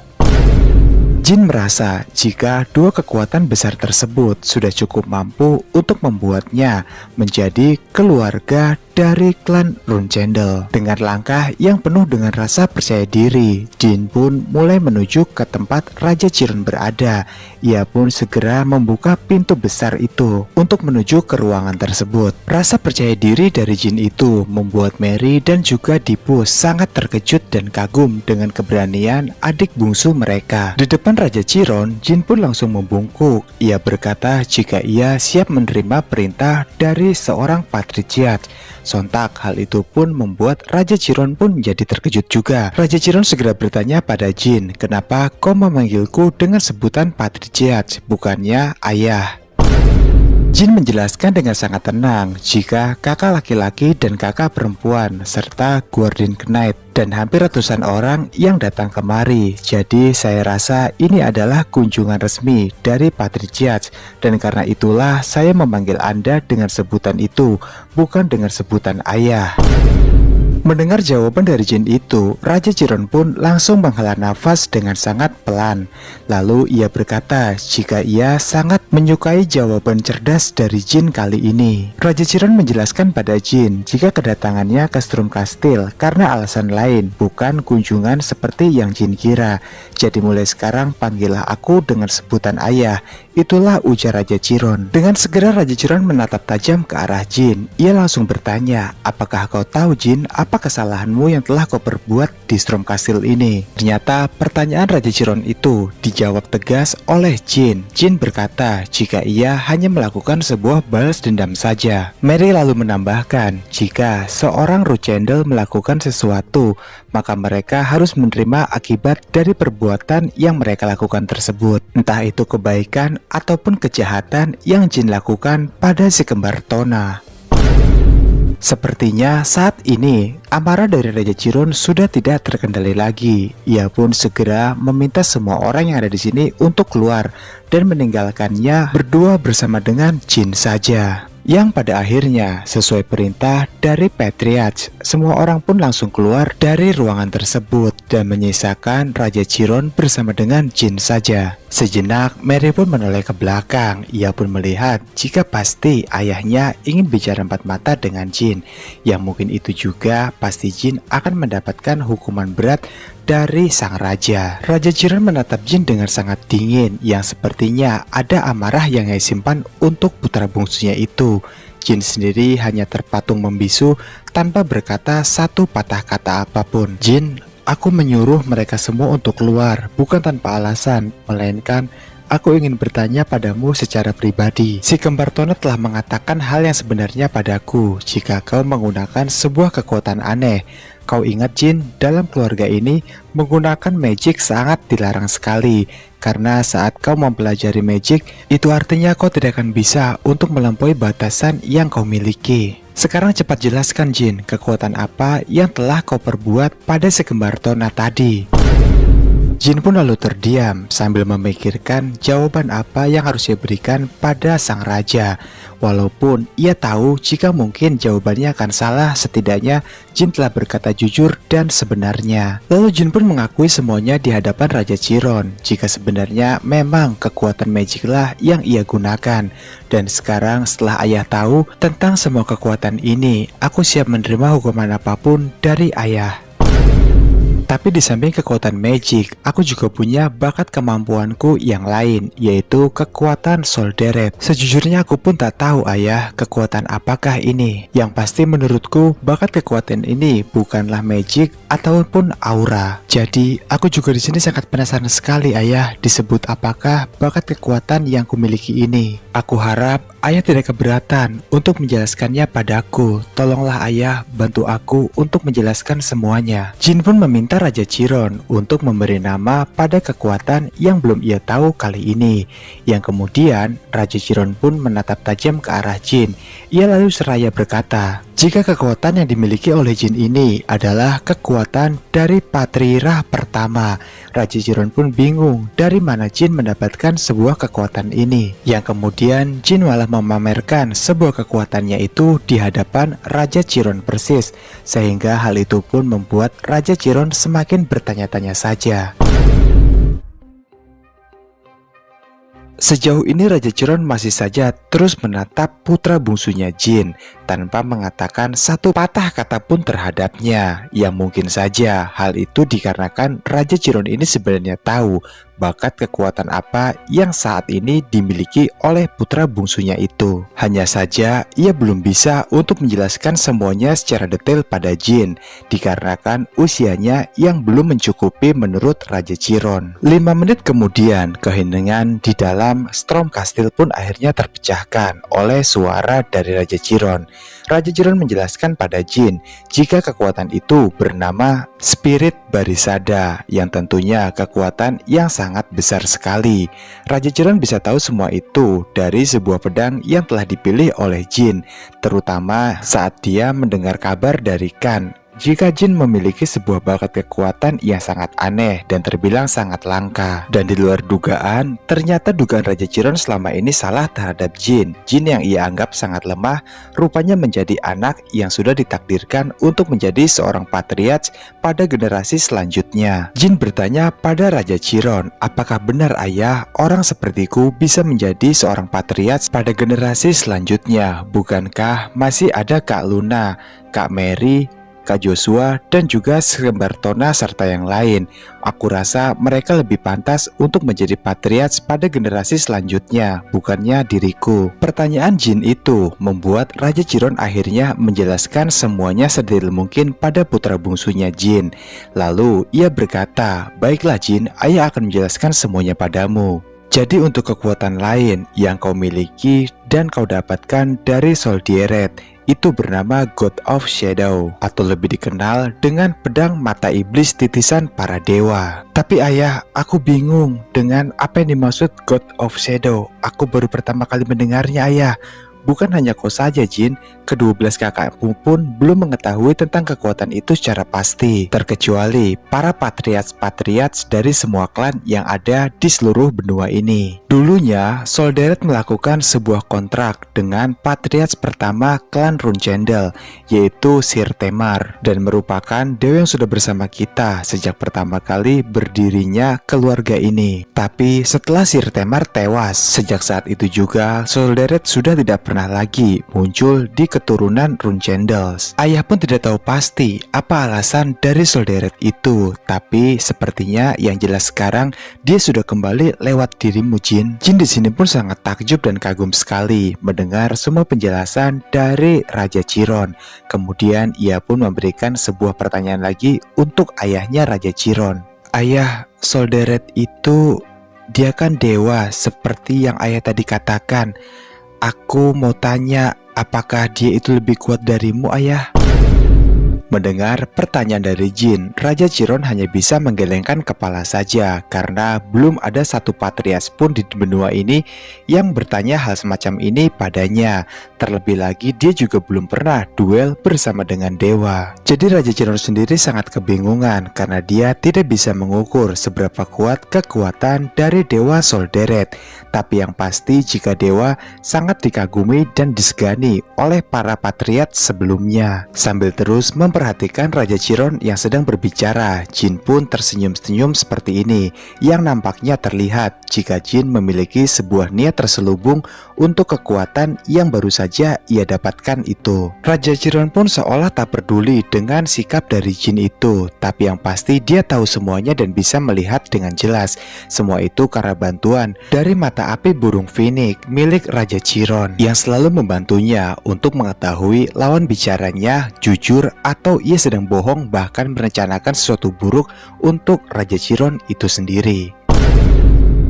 Jin merasa jika dua kekuatan besar tersebut sudah cukup mampu untuk membuatnya menjadi keluarga dari klan Runechandle. Dengan langkah yang penuh dengan rasa percaya diri, Jin pun mulai menuju ke tempat Raja Chiron berada. Ia pun segera membuka pintu besar itu untuk menuju ke ruangan tersebut. Rasa percaya diri dari Jin itu membuat Mary dan juga Dipu sangat terkejut dan kagum dengan keberanian adik bungsu mereka. Di depan Raja Chiron, Jin pun langsung membungkuk. Ia berkata jika ia siap menerima perintah dari seorang patriciat. Sontak hal itu pun membuat Raja Chiron pun menjadi terkejut juga. Raja Chiron segera bertanya pada Jin, "Kenapa kau memanggilku dengan sebutan patriciat, bukannya ayah?" Jin menjelaskan dengan sangat tenang jika kakak laki-laki dan kakak perempuan serta Guardian Knight dan hampir ratusan orang yang datang kemari. Jadi saya rasa ini adalah kunjungan resmi dari Patriciat dan karena itulah saya memanggil Anda dengan sebutan itu, bukan dengan sebutan ayah. Mendengar jawaban dari Jin itu, Raja Chiron pun langsung menghela nafas dengan sangat pelan. Lalu ia berkata jika ia sangat menyukai jawaban cerdas dari Jin kali ini. Raja Chiron menjelaskan pada Jin jika kedatangannya ke Storm Castle karena alasan lain, bukan kunjungan seperti yang Jin kira. Jadi mulai sekarang panggillah aku dengan sebutan ayah. Itulah ujar Raja Chiron. Dengan segera Raja Chiron menatap tajam ke arah Jin. Ia langsung bertanya, "Apakah kau tahu Jin, apa kesalahanmu yang telah kau perbuat di Storm Castle ini?" Ternyata pertanyaan Raja Chiron itu dijawab tegas oleh Jin. Jin berkata jika ia hanya melakukan sebuah balas dendam saja. Mary lalu menambahkan jika seorang Runechandle melakukan sesuatu, maka mereka harus menerima akibat dari perbuatan yang mereka lakukan tersebut. Entah itu kebaikan ataupun kejahatan yang Jin lakukan pada si kembar Tona. Sepertinya saat ini amarah dari Raja Chiron sudah tidak terkendali lagi. Ia pun segera meminta semua orang yang ada di sini untuk keluar dan meninggalkannya berdua bersama dengan Jin saja. Yang pada akhirnya sesuai perintah dari Patriarch. Semua orang pun langsung keluar dari ruangan tersebut dan menyisakan Raja Chiron bersama dengan Jin saja. Sejenak, Mary pun menoleh ke belakang. Ia pun melihat jika pasti ayahnya ingin bicara empat mata dengan Jin. Yang mungkin itu juga pasti Jin akan mendapatkan hukuman berat dari sang raja. Raja Chiron menatap Jin dengan sangat dingin, yang sepertinya ada amarah yang ia simpan untuk putra bungsunya itu. Jin sendiri hanya terpatung membisu tanpa berkata satu patah kata apapun. Jin, aku menyuruh mereka semua untuk keluar, bukan tanpa alasan, melainkan aku ingin bertanya padamu secara pribadi. Si kembar Tona telah mengatakan hal yang sebenarnya padaku. Jika kau menggunakan sebuah kekuatan aneh, kau ingat Jin, dalam keluarga ini menggunakan magic sangat dilarang sekali. Karena saat kau mempelajari magic, itu artinya kau tidak akan bisa untuk melampaui batasan yang kau miliki. Sekarang cepat jelaskan Jin, kekuatan apa yang telah kau perbuat pada si kembar Tona tadi. Jin pun lalu terdiam sambil memikirkan jawaban apa yang harus ia berikan pada sang raja. Walaupun ia tahu jika mungkin jawabannya akan salah, setidaknya Jin telah berkata jujur dan sebenarnya. Lalu Jin pun mengakui semuanya di hadapan Raja Chiron, jika sebenarnya memang kekuatan magiclah yang ia gunakan. Dan sekarang setelah ayah tahu tentang semua kekuatan ini, aku siap menerima hukuman apapun dari ayah. Tapi di samping kekuatan magic, aku juga punya bakat kemampuanku yang lain, yaitu kekuatan Solderet. Sejujurnya aku pun tak tahu ayah, kekuatan apakah ini. Yang pasti menurutku, bakat kekuatan ini bukanlah magic ataupun aura. Jadi, aku juga di sini sangat penasaran sekali ayah, disebut apakah bakat kekuatan yang kumiliki ini. Aku harap ayah tidak keberatan untuk menjelaskannya padaku. Tolonglah ayah, bantu aku untuk menjelaskan semuanya. Jin pun meminta Raja Chiron untuk memberi nama pada kekuatan yang belum ia tahu kali ini. Yang kemudian Raja Chiron pun menatap tajam ke arah Jin. Ia lalu seraya berkata, jika kekuatan yang dimiliki oleh Jin ini adalah kekuatan dari Patrirah pertama. Raja Chiron pun bingung dari mana Jin mendapatkan sebuah kekuatan ini. Yang kemudian Jin malah memamerkan sebuah kekuatannya itu di hadapan Raja Chiron persis. Sehingga hal itu pun membuat Raja Chiron semakin bertanya-tanya saja. Sejauh ini Raja Chiron masih saja terus menatap putra bungsunya Jin tanpa mengatakan satu patah kata pun terhadapnya. Yang mungkin saja hal itu dikarenakan Raja Chiron ini sebenarnya tahu bakat kekuatan apa yang saat ini dimiliki oleh putra bungsunya itu. Hanya saja ia belum bisa untuk menjelaskan semuanya secara detail pada Jin dikarenakan usianya yang belum mencukupi menurut Raja Chiron. 5 menit kemudian keheningan di dalam Storm Castle pun akhirnya terpecahkan oleh suara dari Raja Chiron. Raja Chiron menjelaskan pada Jin jika kekuatan itu bernama Spirit Barisada, yang tentunya kekuatan yang sangat besar sekali. Raja Chiron bisa tahu semua itu dari sebuah pedang yang telah dipilih oleh Jin, terutama saat dia mendengar kabar dari Khan jika Jin memiliki sebuah bakat kekuatan yang sangat aneh dan terbilang sangat langka. Dan di luar dugaan, ternyata dugaan Raja Chiron selama ini salah terhadap Jin. Jin yang ia anggap sangat lemah, rupanya menjadi anak yang sudah ditakdirkan untuk menjadi seorang patriarch pada generasi selanjutnya. Jin bertanya pada Raja Chiron, apakah benar ayah, orang sepertiku bisa menjadi seorang patriarch pada generasi selanjutnya? Bukankah masih ada Kak Luna, Kak Mary, Kak Joshua, dan juga sekembar Tona serta yang lain? Aku rasa mereka lebih pantas untuk menjadi patriarch pada generasi selanjutnya, bukannya diriku. Pertanyaan Jin itu membuat Raja Chiron akhirnya menjelaskan semuanya sedetail mungkin pada putra bungsunya Jin. Lalu ia berkata, baiklah Jin, ayah akan menjelaskan semuanya padamu. Jadi untuk kekuatan lain yang kau miliki dan kau dapatkan dari Solderet, itu bernama God of Shadow, atau lebih dikenal dengan pedang mata iblis titisan para dewa. Tapi ayah, aku bingung dengan apa yang dimaksud God of Shadow. Aku baru pertama kali mendengarnya ayah. bukan hanya kau saja Jin, ke-12 kakakmu pun belum mengetahui tentang kekuatan itu secara pasti, terkecuali para patriarch dari semua klan yang ada di seluruh benua ini. Dulunya, Solderet melakukan sebuah kontrak dengan patriarch pertama klan Runcendel, yaitu Sir Temar, dan merupakan dewa yang sudah bersama kita sejak pertama kali berdirinya keluarga ini. Tapi setelah Sir Temar tewas, sejak saat itu juga Solderet sudah tidak pernah lagi muncul di keturunan Runcendels. Ayah pun tidak tahu pasti apa alasan dari Solderet itu, tapi sepertinya yang jelas sekarang dia sudah kembali lewat dirimu Jin. Jin di sini pun sangat takjub dan kagum sekali mendengar semua penjelasan dari Raja Chiron. Kemudian ia pun memberikan sebuah pertanyaan lagi untuk ayahnya Raja Chiron. Ayah, Solderet itu dia kan dewa seperti yang ayah tadi katakan. Aku mau tanya, apakah dia itu lebih kuat darimu, ayah? Mendengar pertanyaan dari Jin, Raja Chiron hanya bisa menggelengkan kepala saja karena belum ada satu patriarch pun di benua ini yang bertanya hal semacam ini padanya. Terlebih lagi dia juga belum pernah duel bersama dengan dewa. Jadi Raja Chiron sendiri sangat kebingungan karena dia tidak bisa mengukur seberapa kuat kekuatan dari dewa Solderet. Tapi yang pasti jika dewa sangat dikagumi dan disegani oleh para patriarch sebelumnya. Sambil terus memperhatikan Raja Chiron yang sedang berbicara, Jin pun tersenyum-senyum seperti ini, yang nampaknya terlihat jika Jin memiliki sebuah niat terselubung untuk kekuatan yang baru saja ia dapatkan itu. Raja Chiron pun seolah tak peduli dengan sikap dari Jin itu, tapi yang pasti dia tahu semuanya dan bisa melihat dengan jelas. Semua itu karena bantuan dari mata api burung Phoenix milik Raja Chiron yang selalu membantunya untuk mengetahui lawan bicaranya jujur atau ia sedang bohong, bahkan merencanakan sesuatu buruk untuk Raja Chiron itu sendiri.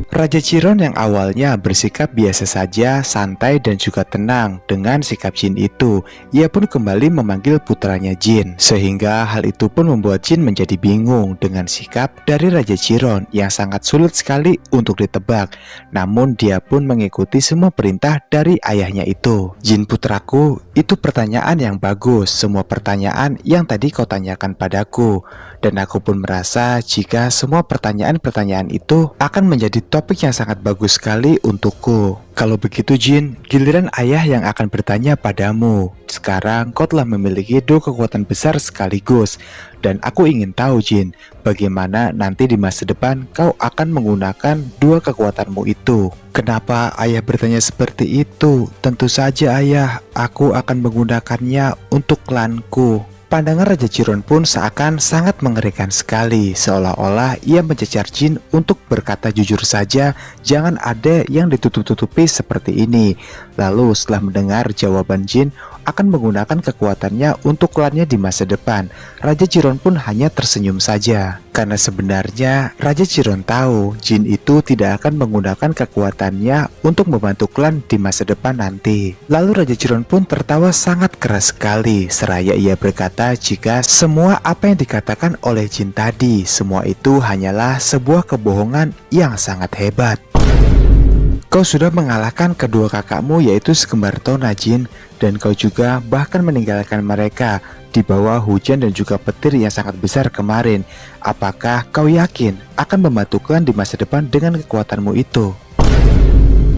Raja Chiron yang awalnya bersikap biasa saja, santai dan juga tenang dengan sikap Jin itu, ia pun kembali memanggil putranya Jin. Sehingga hal itu pun membuat Jin menjadi bingung dengan sikap dari Raja Chiron yang sangat sulit sekali untuk ditebak. Namun dia pun mengikuti semua perintah dari ayahnya itu. Jin putraku, itu pertanyaan yang bagus, semua pertanyaan yang tadi kau tanyakan padaku. Dan aku pun merasa jika semua pertanyaan-pertanyaan itu akan menjadi topik yang sangat bagus sekali untukku. Kalau begitu Jin, giliran ayah yang akan bertanya padamu. Sekarang kau telah memiliki dua kekuatan besar sekaligus. Dan aku ingin tahu Jin, bagaimana nanti di masa depan kau akan menggunakan dua kekuatanmu itu. Kenapa ayah bertanya seperti itu? Tentu saja ayah, aku akan menggunakannya untuk klanku. Pandangan Raja Chiron pun seakan sangat mengerikan sekali, seolah-olah ia mencecar Jin untuk berkata jujur saja, jangan ada yang ditutup-tutupi seperti ini. Lalu setelah mendengar jawaban Jin akan menggunakan kekuatannya untuk klannya di masa depan, Raja Chiron pun hanya tersenyum saja. Karena sebenarnya Raja Chiron tahu Jin itu tidak akan menggunakan kekuatannya untuk membantu klan di masa depan nanti. Lalu Raja Chiron pun tertawa sangat keras sekali, seraya ia berkata jika semua apa yang dikatakan oleh Jin tadi, semua itu hanyalah sebuah kebohongan yang sangat hebat. Kau sudah mengalahkan kedua kakakmu yaitu sekembar Tona Jin, dan kau juga bahkan meninggalkan mereka di bawah hujan dan juga petir yang sangat besar kemarin. Apakah kau yakin akan membantu klan di masa depan dengan kekuatanmu itu?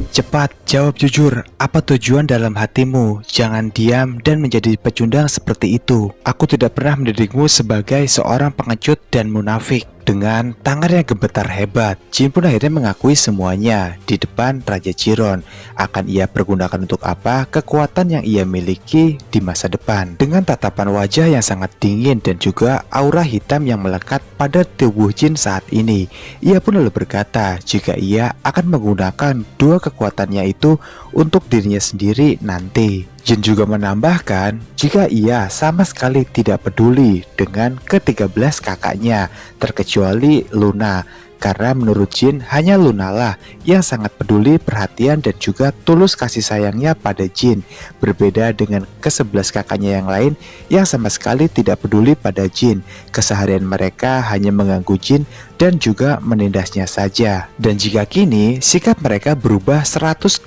Cepat, jawab jujur, apa tujuan dalam hatimu? Jangan diam dan menjadi pecundang seperti itu. Aku tidak pernah mendidikmu sebagai seorang pengecut dan munafik. Dengan tangan yang gemetar hebat, Jin pun akhirnya mengakui semuanya di depan Raja Chiron. Akan ia pergunakan untuk apa kekuatan yang ia miliki di masa depan. Dengan tatapan wajah yang sangat dingin dan juga aura hitam yang melekat pada tubuh Jin saat ini, ia pun lalu berkata jika ia akan menggunakan dua kekuatannya itu untuk dirinya sendiri nanti. Jin juga menambahkan jika ia sama sekali tidak peduli dengan ke-13 kakaknya, terkecuali Luna, karena menurut Jin hanya Lunalah yang sangat peduli, perhatian dan juga tulus kasih sayangnya pada Jin, berbeda dengan ke-11 kakaknya yang lain yang sama sekali tidak peduli pada Jin. Keseharian mereka hanya mengganggu Jin dan juga menindasnya saja. Dan jika kini sikap mereka berubah 180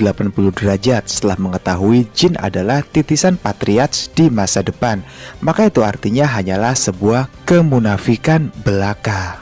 derajat setelah mengetahui Jin adalah titisan patriarch di masa depan, maka itu artinya hanyalah sebuah kemunafikan belaka.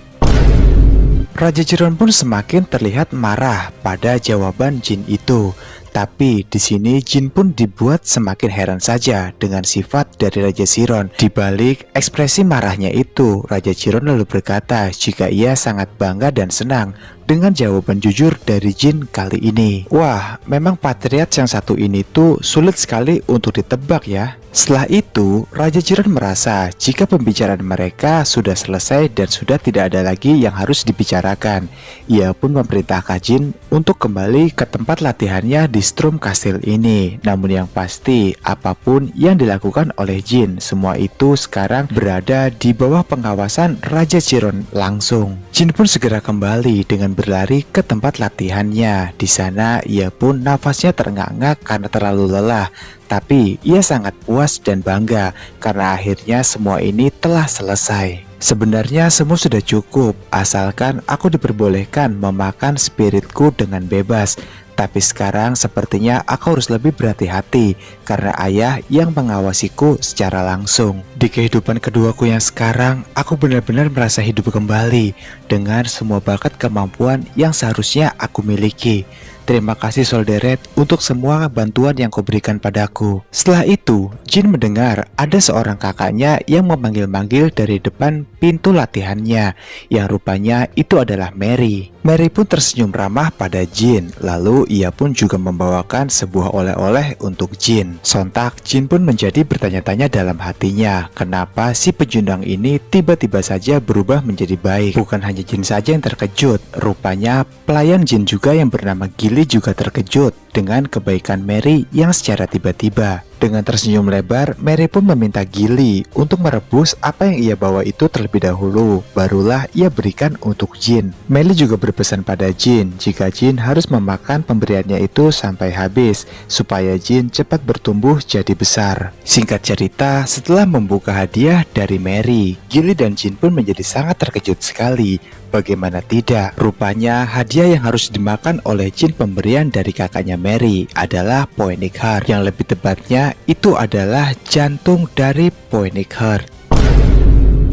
Raja Jiron pun semakin terlihat marah pada jawaban Jin itu. Tapi di sini Jin pun dibuat semakin heran saja dengan sifat dari Raja Chiron. Di balik ekspresi marahnya itu, Raja Chiron lalu berkata jika ia sangat bangga dan senang dengan jawaban jujur dari Jin kali ini. Wah, memang patriarch yang satu ini tuh sulit sekali untuk ditebak ya. Setelah itu, Raja Chiron merasa jika pembicaraan mereka sudah selesai dan sudah tidak ada lagi yang harus dibicarakan. Ia pun memerintahkan Jin untuk kembali ke tempat latihannya di Strum Castle ini. Namun yang pasti, apapun yang dilakukan oleh Jin, semua itu sekarang berada di bawah pengawasan Raja Chiron langsung. Jin pun segera kembali dengan berlari ke tempat latihannya. Di sana ia pun nafasnya terengah-engah karena terlalu lelah. Tapi ia sangat puas dan bangga karena akhirnya semua ini telah selesai. Sebenarnya semua sudah cukup, asalkan aku diperbolehkan memakan spiritku dengan bebas. Tapi sekarang sepertinya aku harus lebih berhati-hati karena ayah yang mengawasiku secara langsung. Di kehidupan keduaku yang sekarang, aku benar-benar merasa hidup kembali dengan semua bakat kemampuan yang seharusnya aku miliki. Terima kasih Solderet untuk semua bantuan yang kau berikan padaku. Setelah itu, Jin mendengar ada seorang kakaknya yang memanggil-manggil dari depan pintu latihannya, yang rupanya itu adalah Mary. Mary pun tersenyum ramah pada Jin, lalu ia pun juga membawakan sebuah oleh-oleh untuk Jin. Sontak Jin pun menjadi bertanya-tanya dalam hatinya, kenapa si pejundang ini tiba-tiba saja berubah menjadi baik. Bukan hanya Jin saja yang terkejut, rupanya pelayan Jin juga yang bernama Gilly juga terkejut dengan kebaikan Mary yang secara tiba-tiba. Dengan tersenyum lebar, Mary pun meminta Gilly untuk merebus apa yang ia bawa itu terlebih dahulu, barulah ia berikan untuk Jin. Mary juga berpesan pada Jin jika Jin harus memakan pemberiannya itu sampai habis, supaya Jin cepat bertumbuh jadi besar. Singkat cerita, setelah membuka hadiah dari Mary, Gilly dan Jin pun menjadi sangat terkejut sekali. Bagaimana tidak, rupanya hadiah yang harus dimakan oleh Jin pemberian dari kakaknya Mary adalah Poinic Heart. Yang lebih tepatnya itu adalah jantung dari Poinic Heart.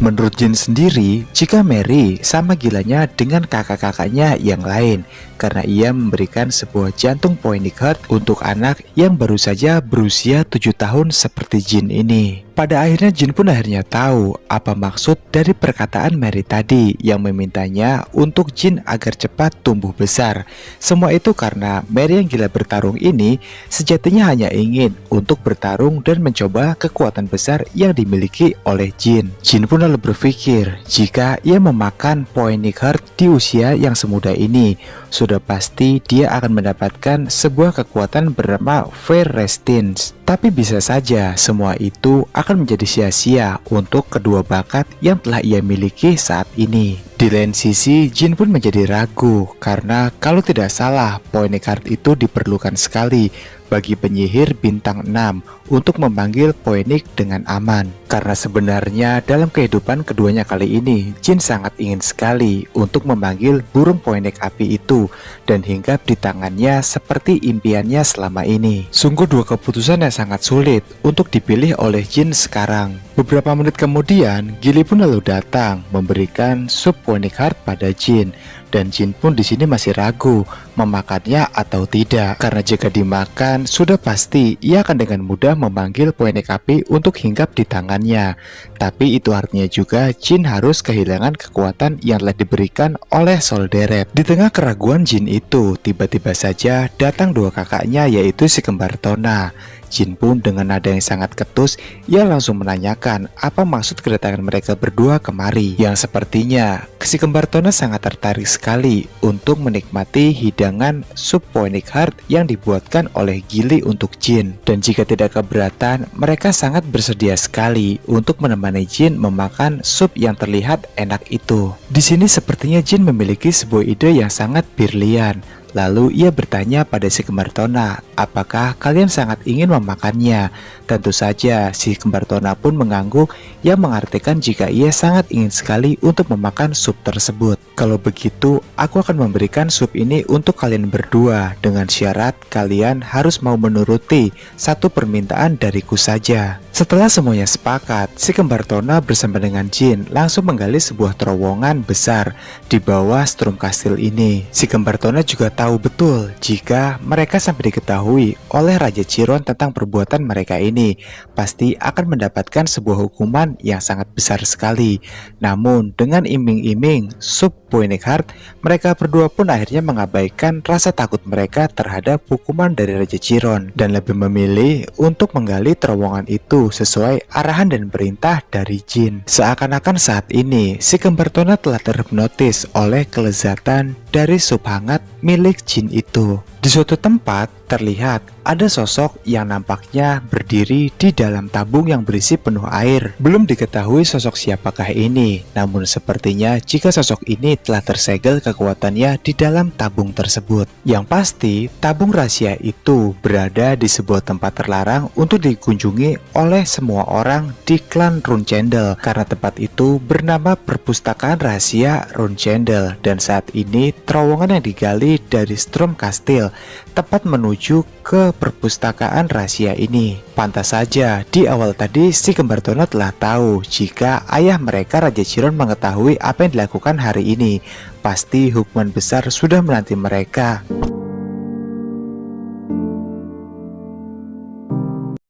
Menurut Jin sendiri, jika Mary sama gilanya dengan kakak-kakaknya yang lain, karena ia memberikan sebuah jantung Poinic Heart untuk anak yang baru saja berusia 7 tahun seperti Jin ini. Pada akhirnya Jin pun akhirnya tahu apa maksud dari perkataan Mary tadi yang memintanya untuk Jin agar cepat tumbuh besar. Semua itu karena Mary yang gila bertarung ini sejatinya hanya ingin untuk bertarung dan mencoba kekuatan besar yang dimiliki oleh Jin. Jin pun lalu berpikir jika ia memakan Poinic Heart di usia yang semuda ini, sudah pasti dia akan mendapatkan sebuah kekuatan bernama Fair Resistance. Tapi bisa saja semua itu akan menjadi sia-sia untuk kedua bakat yang telah ia miliki saat ini. Di lain sisi, Jin pun menjadi ragu karena kalau tidak salah, Poinic Heart itu diperlukan sekali bagi penyihir bintang 6 untuk memanggil Poinic dengan aman. Karena sebenarnya dalam kehidupan keduanya kali ini, Jin sangat ingin sekali untuk memanggil burung Poinic api itu dan hinggap di tangannya seperti impiannya selama ini. Sungguh dua keputusan yang sangat sulit untuk dipilih oleh Jin sekarang. Beberapa menit kemudian, Gilly pun lalu datang memberikan sup Poinic Heart pada Jin. Dan Jin pun di sini masih ragu memakannya atau tidak, karena jika dimakan sudah pasti ia akan dengan mudah memanggil Poinic api untuk hinggap di tangannya. Tapi itu artinya juga Jin harus kehilangan kekuatan yang telah diberikan oleh Solderet. Di tengah keraguan Jin itu, tiba-tiba saja datang dua kakaknya yaitu si kembar Tona. Jin pun dengan nada yang sangat ketus, ia langsung menanyakan apa maksud kedatangan mereka berdua kemari. Yang sepertinya si kembar Tona sangat tertarik sekali untuk menikmati hidangan sup Phoenix Heart yang dibuatkan oleh Gili untuk Jin. Dan jika tidak keberatan, mereka sangat bersedia sekali untuk menemani Jin memakan sup yang terlihat enak itu. Di sini sepertinya Jin memiliki sebuah ide yang sangat brilian. Lalu ia bertanya pada si kembar Tona, apakah kalian sangat ingin memakannya? Tentu saja si kembar Tona pun mengangguk yang mengartikan jika ia sangat ingin sekali untuk memakan sup tersebut. Kalau begitu, aku akan memberikan sup ini untuk kalian berdua dengan syarat kalian harus mau menuruti satu permintaan dariku saja. Setelah semuanya sepakat, si kembar Tona bersama dengan Jin langsung menggali sebuah terowongan besar di bawah Strum Castle ini. Si kembar Tona juga tahu betul jika mereka sampai diketahui oleh Raja Chiron tentang perbuatan mereka ini, pasti akan mendapatkan sebuah hukuman yang sangat besar sekali. Namun dengan iming-iming sup Phoenix Heart, mereka berdua pun akhirnya mengabaikan rasa takut mereka terhadap hukuman dari Raja Chiron dan lebih memilih untuk menggali terowongan itu sesuai arahan dan perintah dari Jin. Seakan-akan saat ini si kembar Tona telah terhipnotis oleh kelezatan dari sup hangat milik Jin itu. Di suatu tempat terlihat ada sosok yang nampaknya berdiri di dalam tabung yang berisi penuh air. Belum diketahui sosok siapakah ini, namun sepertinya jika sosok ini telah tersegel kekuatannya di dalam tabung tersebut. Yang pasti, tabung rahasia itu berada di sebuah tempat terlarang untuk dikunjungi oleh semua orang di klan Runechandel, karena tempat itu bernama Perpustakaan Rahasia Runechandel. Dan saat ini terowongan yang digali dari Strum Castle tepat menuju ke perpustakaan rahasia ini. Pantas saja di awal tadi si kembar Tona telah tahu jika ayah mereka Raja Chiron mengetahui apa yang dilakukan hari ini. Pasti hukuman besar sudah menanti mereka.